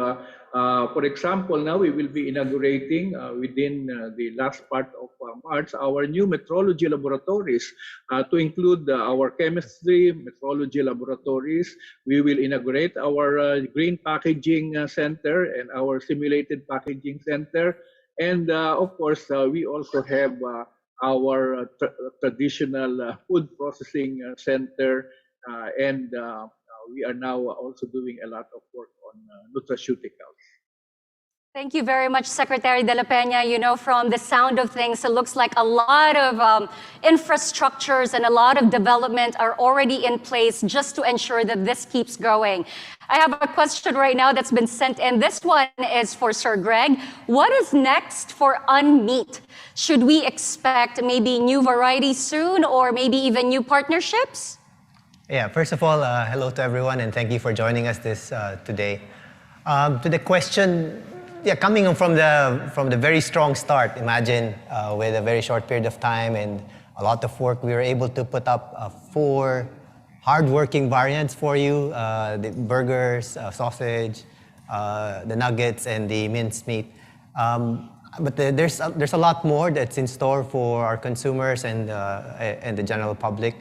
for example, now we will be inaugurating within the last part of March our new metrology laboratories to include our chemistry metrology laboratories. We will inaugurate our green packaging center and our simulated packaging center. And of course, we also have our traditional food processing center, and we are now also doing a lot of work on nutraceuticals. Thank you very much, Secretary De La Peña. You know, from the sound of things, it looks like a lot of infrastructures and a lot of development are already in place just to ensure that this keeps going. I have a question right now that's been sent in. This one is for Sir Greg. What is next for Unmeat? Should we expect maybe new varieties soon or maybe even new partnerships? Yeah, first of all, hello to everyone and thank you for joining us today. To the question, yeah, coming from the very strong start, imagine with a very short period of time and a lot of work, we were able to put up 4 hard-working variants for you: the burgers, sausage, the nuggets, and the minced meat. But there's a lot more that's in store for our consumers and the general public.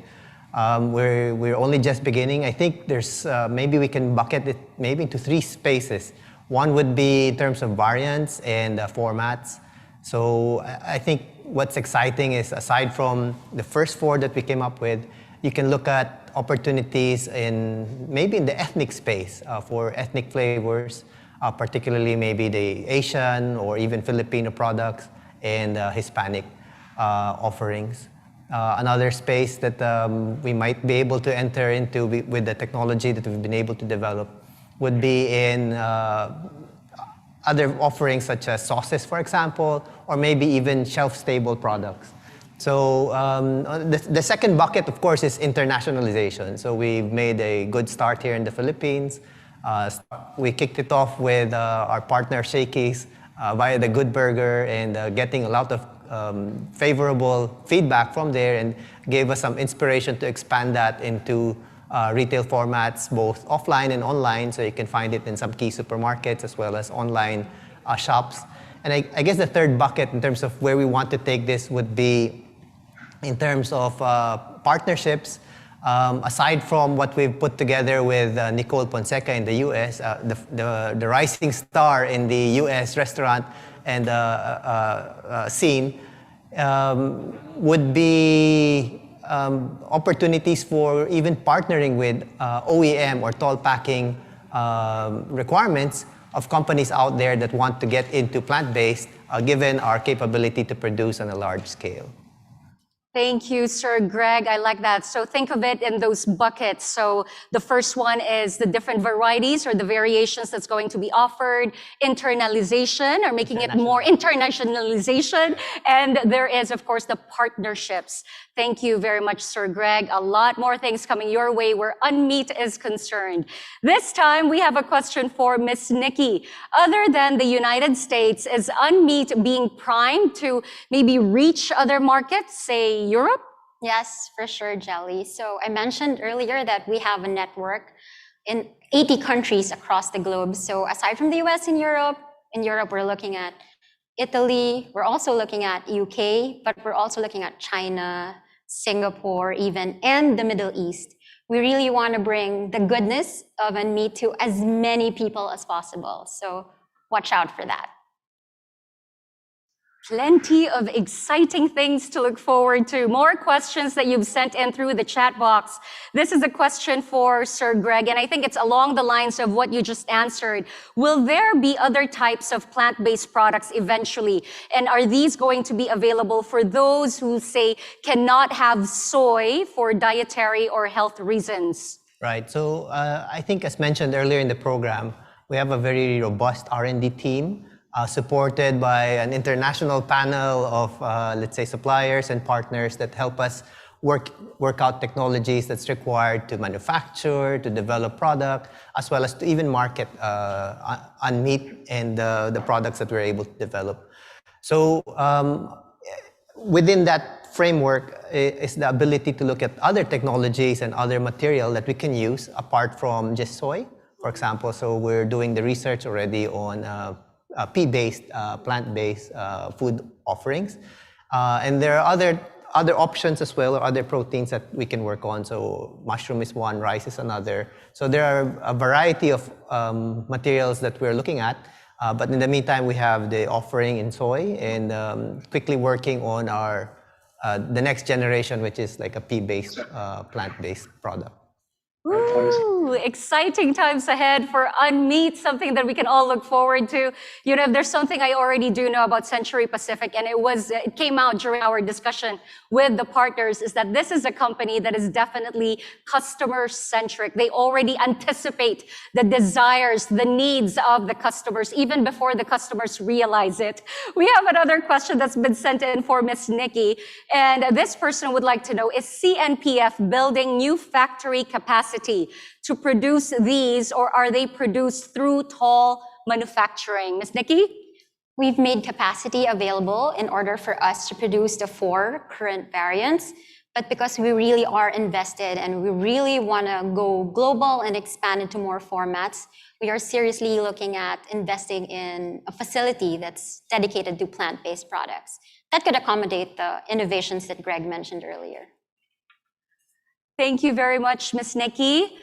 We're only just beginning. I think there's maybe we can bucket it maybe into 3 spaces. One would be in terms of variants and formats. So I think what's exciting is, aside from the first 4 that we came up with, you can look at opportunities maybe in the ethnic space for ethnic flavors, particularly maybe the Asian or even Filipino products and Hispanic offerings. Another space that we might be able to enter into with the technology that we've been able to develop would be in other offerings such as sauces, for example, or maybe even shelf-stable products. So the second bucket, of course, is internationalization. So we've made a good start here in the Philippines. We kicked it off with our partner Shakey's via the Good Burger and getting a lot of favorable feedback from there, and gave us some inspiration to expand that into retail formats, both offline and online, so you can find it in some key supermarkets as well as online shops. And I guess the third bucket in terms of where we want to take this would be in terms of partnerships. Aside from what we've put together with Nicole Ponseca in the US, the rising star in the US restaurant and scene, would be opportunities for even partnering with OEM or toll packing requirements of companies out there that want to get into plant-based, given our capability to produce on a large scale. Thank you, Sir Greg. I like that. So think of it in those buckets. So the first one is the different varieties or the variations that's going to be offered, internalization or making it more internationalization. And there is, of course, the partnerships. Thank you very much, Sir Greg. A lot more things coming your way where Unmeat is concerned. This time, we have a question for Miss Nikki. Other than the United States, is Unmeat being primed to maybe reach other markets, say Europe? Yes, for sure, Jelly. So I mentioned earlier that we have a network in 80 countries across the globe. So aside from the US and Europe, in Europe, we're looking at Italy, we're also looking at UK, but we're also looking at China, Singapore even, and the Middle East. We really want to bring the goodness of Unmeat to as many people as possible. So watch out for that. Plenty of exciting things to look forward to. More questions that you've sent in through the chat box. This is a question for Sir Greg, and I think it's along the lines of what you just answered. Will there be other types of plant-based products eventually? And are these going to be available for those who, say, cannot have soy for dietary or health reasons? Right. So I think, as mentioned earlier in the program, we have a very robust R&D team supported by an international panel of, let's say, suppliers and partners that help us work out technologies that's required to manufacture, to develop product, as well as to even market Unmeat and the products that we're able to develop. So within that framework is the ability to look at other technologies and other material that we can use apart from just soy, for example. So we're doing the research already on pea-based, plant-based food offerings. And there are other options as well, or other proteins that we can work on. So mushroom is one, rice is another. So there are a variety of materials that we're looking at. But in the meantime, we have the offering in soy and quickly working on the next generation, which is like a pea-based, plant-based product. Ooh, Ooh, exciting times ahead for Unmeat, something that we can all look forward to. You know, if there's something I already do know about Century Pacific, and it came out during our discussion with the partners, is that this is a company that is definitely customer-centric. They already anticipate the desires, the needs of the customers, even before the customers realize it. We have another question that's been sent in for Miss Nikki, and this person would like to know, is CNPF building new factory capacity to produce these, or are they produced through toll manufacturing? Ms. Nikki? We've made capacity available in order for us to produce the 4 current variants, but because we really are invested and we really want to go global and expand into more formats, we are seriously looking at investing in a facility that's dedicated to plant-based products that could accommodate the innovations that Greg mentioned earlier. Thank you very much, Ms. Nikki.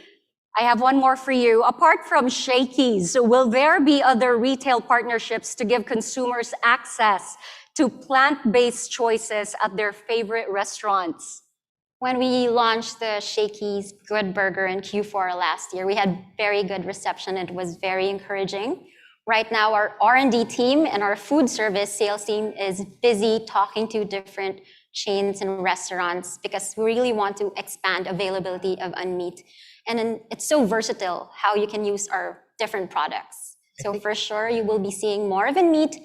I have one more for you. Apart from Shakey's, will there be other retail partnerships to give consumers access to plant-based choices at their favorite restaurants? When we launched the Shakey's Good Burger in Q4 last year, we had very good reception. It was very encouraging. Right now, our R&D team and our food service sales team is busy talking to different chains and restaurants because we really want to expand availability of Unmeat. And then it's so versatile how you can use our different products. So for sure, you will be seeing more of Unmeat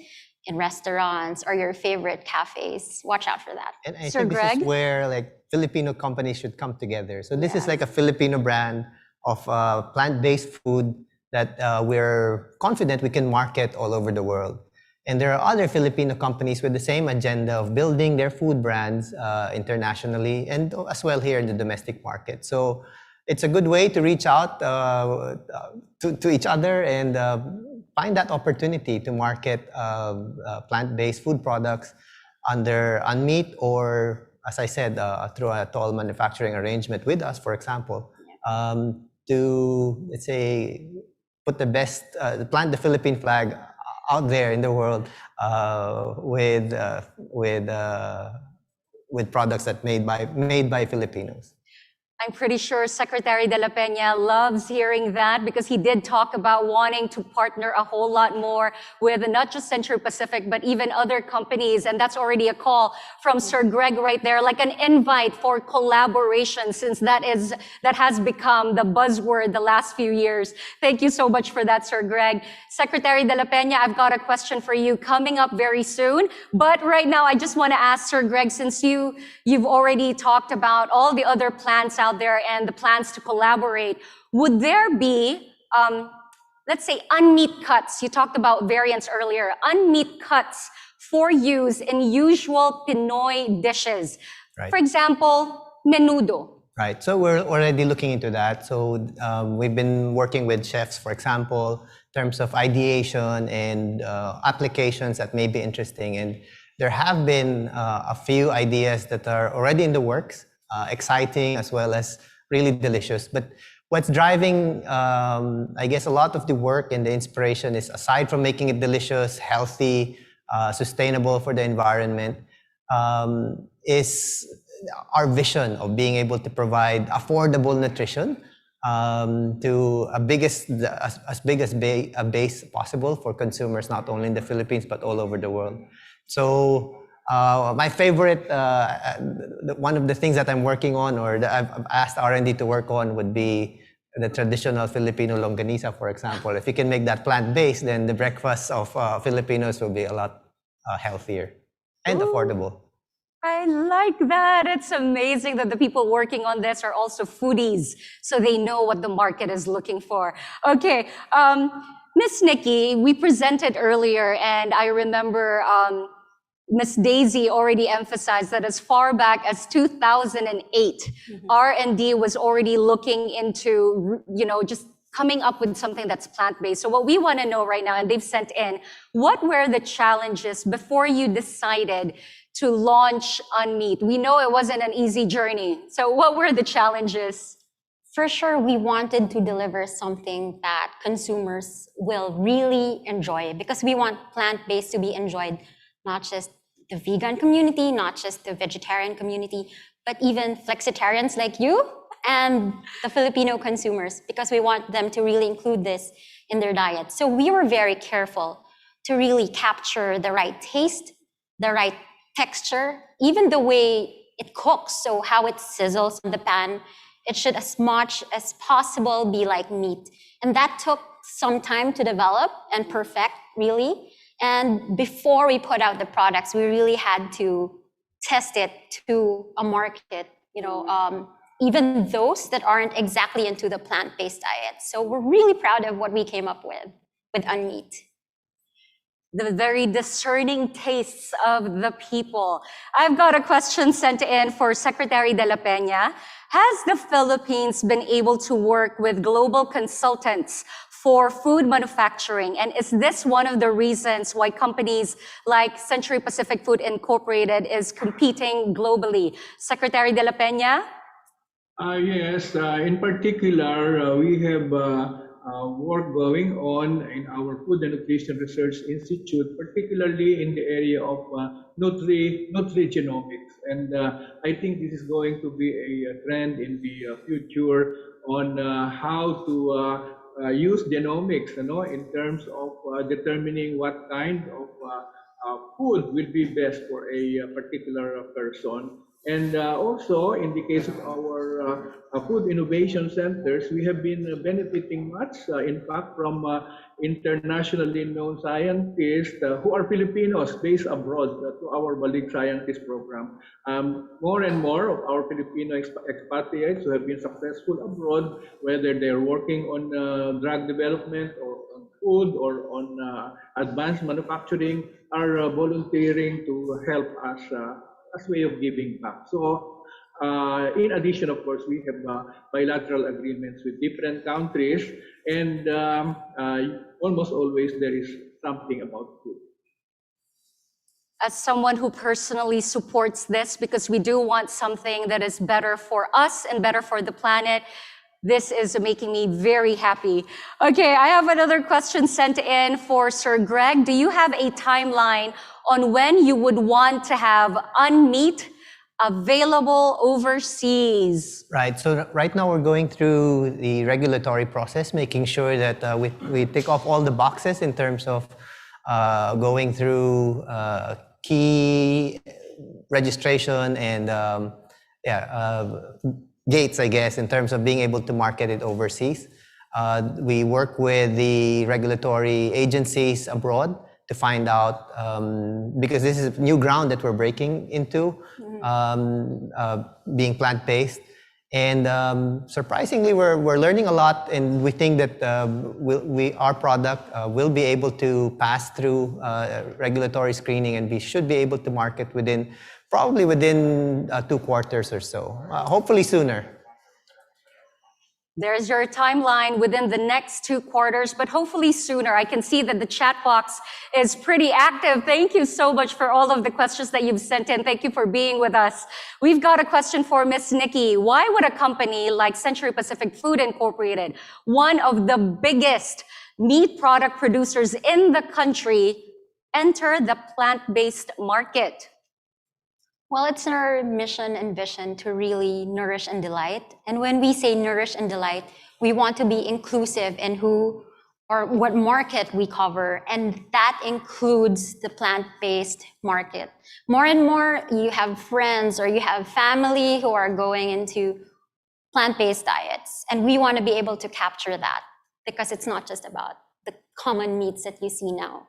in restaurants or your favorite cafes. Watch out for that. And I Sir think this Greg? is where like Filipino companies should come together. So this is like a Filipino brand of plant-based food that we're confident we can market all over the world. And there are other Filipino companies with the same agenda of building their food brands internationally and as well here in the domestic market. So it's a good way to reach out to each other and find that opportunity to market plant-based food products under Unmeat or, as I said, through a toll manufacturing arrangement with us, for example, to, let's say, put the best, plant the Philippine flag out there in the world with products that made by Filipinos. I'm pretty sure Secretary De La Peña loves hearing that because he did talk about wanting to partner a whole lot more with not just Century Pacific, but even other companies. And that's already a call from Sir Greg right there, like an invite for collaboration, since that has become the buzzword the last few years. Thank you so much for that, Sir Greg. Secretary De La Peña, I've got a question for you coming up very soon. But right now, I just want to ask Sir Greg, since you've already talked about all the other plants out there and the plans to collaborate, would there be, let's say, unmeat cuts? You talked about variants earlier, unmeat cuts for use in usual Pinoy dishes. Right. For example, menudo. Right, so we're already looking into that. So we've been working with chefs, for example, in terms of ideation and applications that may be interesting. And there have been a few ideas that are already in the works, exciting as well as really delicious. But what's driving, I guess, a lot of the work and the inspiration is, aside from making it delicious, healthy, sustainable for the environment, is our vision of being able to provide affordable nutrition to as big as a base possible for consumers, not only in the Philippines, but all over the world. So my favorite, one of the things that I'm working on, or that I've asked R&D to work on, would be the traditional Filipino longanisa, for example. If you can make that plant-based, then the breakfast of Filipinos will be a lot healthier and affordable. I like that. It's amazing that the people working on this are also foodies, so they know what the market is looking for. Okay, Miss Nikki, we presented earlier, and I remember Miss Daisy already emphasized that as far back as 2008, R&D was already looking into, just coming up with something that's plant-based. So what we want to know right now, and they've sent in, what were the challenges before you decided to launch Unmeat? We know it wasn't an easy journey. So what were the challenges? For sure, we wanted to deliver something that consumers will really enjoy, because we want plant-based to be enjoyed, not just the vegan community, not just the vegetarian community, but even flexitarians like you. and the Filipino consumers, because we want them to really include this in their diet. So we were very careful to really capture the right taste, the right texture, even the way it cooks, so how it sizzles in the pan. It should, as much as possible, be like meat. And that took some time to develop and perfect, really. And before we put out the products, we really had to test it to a market, even those that aren't exactly into the plant-based diet. So we're really proud of what we came up with Unmeat. The very discerning tastes of the people. I've got a question sent in for Secretary De La Peña. Has the Philippines been able to work with global consultants for food manufacturing? And is this one of the reasons why companies like Century Pacific Food Incorporated is competing globally? Secretary De La Peña? Yes, in particular, we have work going on in our Food and Nutrition Research Institute, particularly in the area of nutrigenomics. And I think this is going to be a trend in the future on how to use genomics, in terms of determining what kind of food will be best for a particular person. And also, in the case of our food innovation centers, we have been benefiting much, in fact, from internationally known scientists who are Filipinos based abroad to our Balik Scientist program. More and more of our Filipino expatriates who have been successful abroad, whether they're working on drug development or on food or on advanced manufacturing, are volunteering to help us as way of giving back. So, in addition, of course, we have bilateral agreements with different countries, and almost always there is something about food. As someone who personally supports this, because we do want something that is better for us and better for the planet, this is making me very happy. Okay, I have another question sent in for Sir Greg. Do you have a timeline on when you would want to have Unmeat available overseas? Right. So right now we're going through the regulatory process, making sure that we tick off all the boxes in terms of going through key registration and gates, I guess, in terms of being able to market it overseas. We work with the regulatory agencies abroad to find out, because this is new ground that we're breaking into, being plant-based. And surprisingly, we're learning a lot, and we think that our product will be able to pass through regulatory screening, and we should be able to market probably within 2 quarters or so, hopefully sooner. There's your timeline within the next 2 quarters, but hopefully sooner. I can see that the chat box is pretty active. Thank you so much for all of the questions that you've sent in. Thank you for being with us. We've got a question for Miss Nikki. Why would a company like Century Pacific Food Incorporated, one of the biggest meat product producers in the country, enter the plant-based market? Well, it's our mission and vision to really nourish and delight. And when we say nourish and delight, we want to be inclusive in who or what market we cover. And that includes the plant-based market. More and more, you have friends or you have family who are going into plant-based diets. And we want to be able to capture that, because it's not just about the common meats that you see now.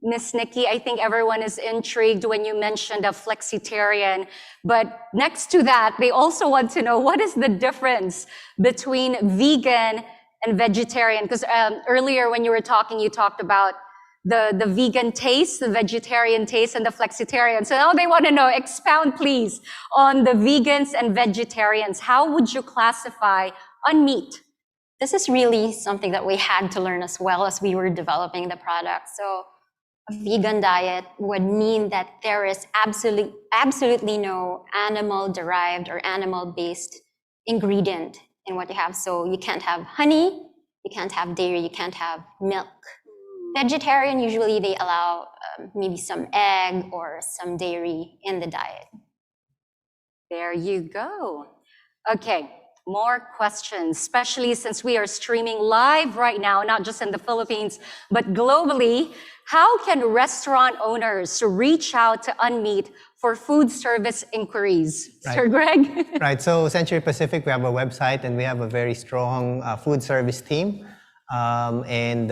Miss Nikki, I think everyone is intrigued when you mentioned a flexitarian, but next to that, they also want to know, what is the difference between vegan and vegetarian? Because earlier when you were talking, you talked about the vegan taste, the vegetarian taste, and the flexitarian. So now they want to know, expound please on the vegans and vegetarians. How would you classify Unmeat? This is really something that we had to learn as well as we were developing the product. So a vegan diet would mean that there is absolutely no animal-derived or animal-based ingredient in what you have. So you can't have honey, you can't have dairy, you can't have milk. Vegetarian, usually they allow maybe some egg or some dairy in the diet. There you go. Okay, more questions, especially since we are streaming live right now, not just in the Philippines, but globally. How can restaurant owners reach out to Unmeat for food service inquiries? Right. Sir Greg? Right, so Century Pacific, we have a website and we have a very strong food service team. I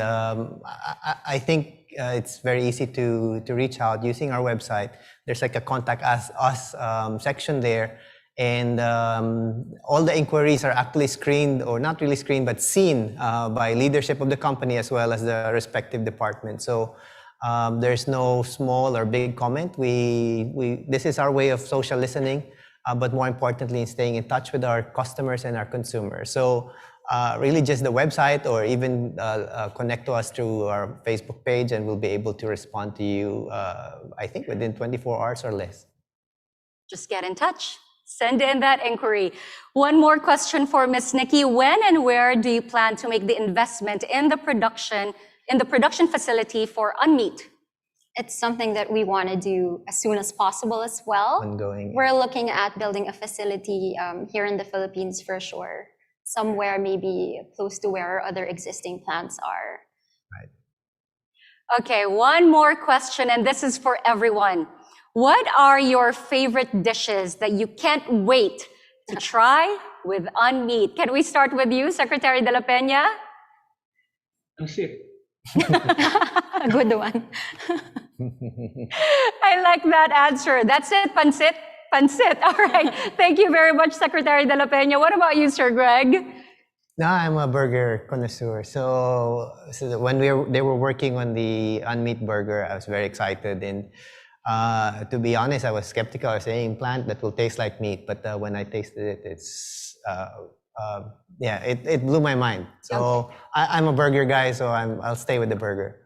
think it's very easy to reach out using our website. There's like a contact us section there. And all the inquiries are actually screened, or not really screened, but seen by leadership of the company as well as the respective department. So there's no small or big comment. This is our way of social listening, but more importantly, in staying in touch with our customers and our consumers. So really just the website, or even connect to us through our Facebook page, and we'll be able to respond to you, I think, within 24 hours or less. Just get in touch. Send in that inquiry. One more question for Ms. Nikki. When and where do you plan to make the investment in the production facility for Unmeat? It's something that we want to do as soon as possible as well. Ongoing. We're looking at building a facility here in the Philippines for sure. Somewhere maybe close to where our other existing plants are. Right. Okay, one more question, and this is for everyone. What are your favorite dishes that you can't wait to try with Unmeat? Can we start with you, Secretary De La Peña? That's it. A good one. I like that answer. That's it, pancit? Pancit. All right. Thank you very much, Secretary De La Peña. What about you, Sir Greg? No, I'm a burger connoisseur. So when they were working on the Unmeat Burger, I was very excited. And to be honest, I was skeptical. I was saying plant that will taste like meat, but when I tasted it, it blew my mind. So okay. I'm a burger guy, so I'll stay with the burger.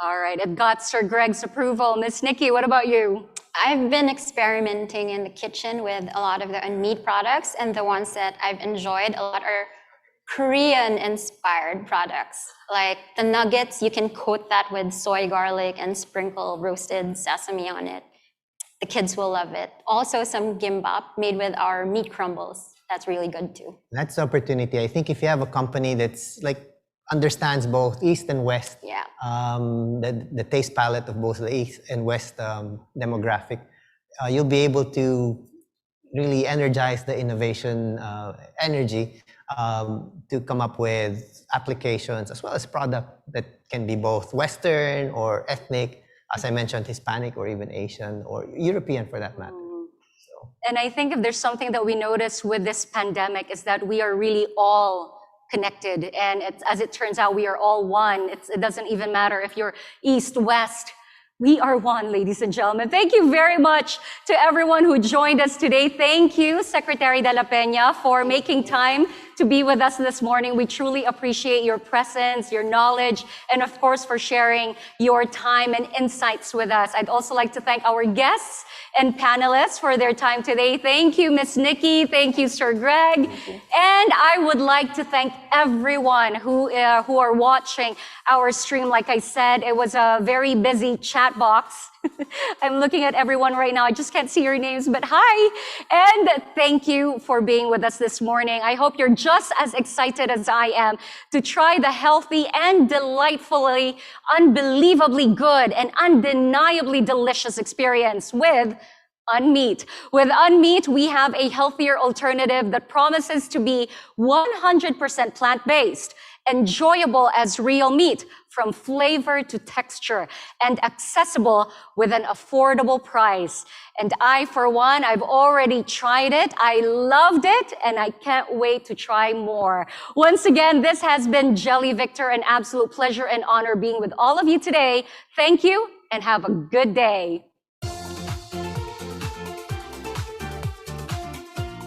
All right, it got Sir Greg's approval. Miss Nikki, what about you? I've been experimenting in the kitchen with a lot of the Unmeat products, and the ones that I've enjoyed a lot are Korean-inspired products. Like the nuggets, you can coat that with soy garlic and sprinkle roasted sesame on it. The kids will love it. Also some gimbap made with our meat crumbles. That's really good too. That's the opportunity. I think if you have a company that's like understands both East and West, yeah. The taste palette of both the East and West demographic, you'll be able to really energize the innovation energy to come up with applications as well as product that can be both Western or ethnic, as I mentioned, Hispanic or even Asian or European for that matter. So. And I think if there's something that we notice with this pandemic is that we are really all connected. And as it turns out, we are all one. It doesn't even matter if you're East, West. We are one, ladies and gentlemen. Thank you very much to everyone who joined us today. Thank you, Secretary De La Peña, for making time to be with us this morning. We truly appreciate your presence, your knowledge, and of course, for sharing your time and insights with us. I'd also like to thank our guests and panelists for their time today. Thank you, Ms. Nikki. Thank you, Sir Greg. And I would like to thank everyone who are watching our stream. Like I said, it was a very busy chat box. I'm looking at everyone right now. I just can't see your names, but hi. And thank you for being with us this morning. I hope you're just as excited as I am to try the healthy and delightfully, unbelievably good and undeniably delicious experience with Unmeat. With Unmeat, we have a healthier alternative that promises to be 100% plant-based, enjoyable as real meat, from flavor to texture, and accessible with an affordable price. And I, for one, I've already tried it. I loved it, and I can't wait to try more. Once again, this has been Jelly Victor, an absolute pleasure and honor being with all of you today. Thank you, and have a good day.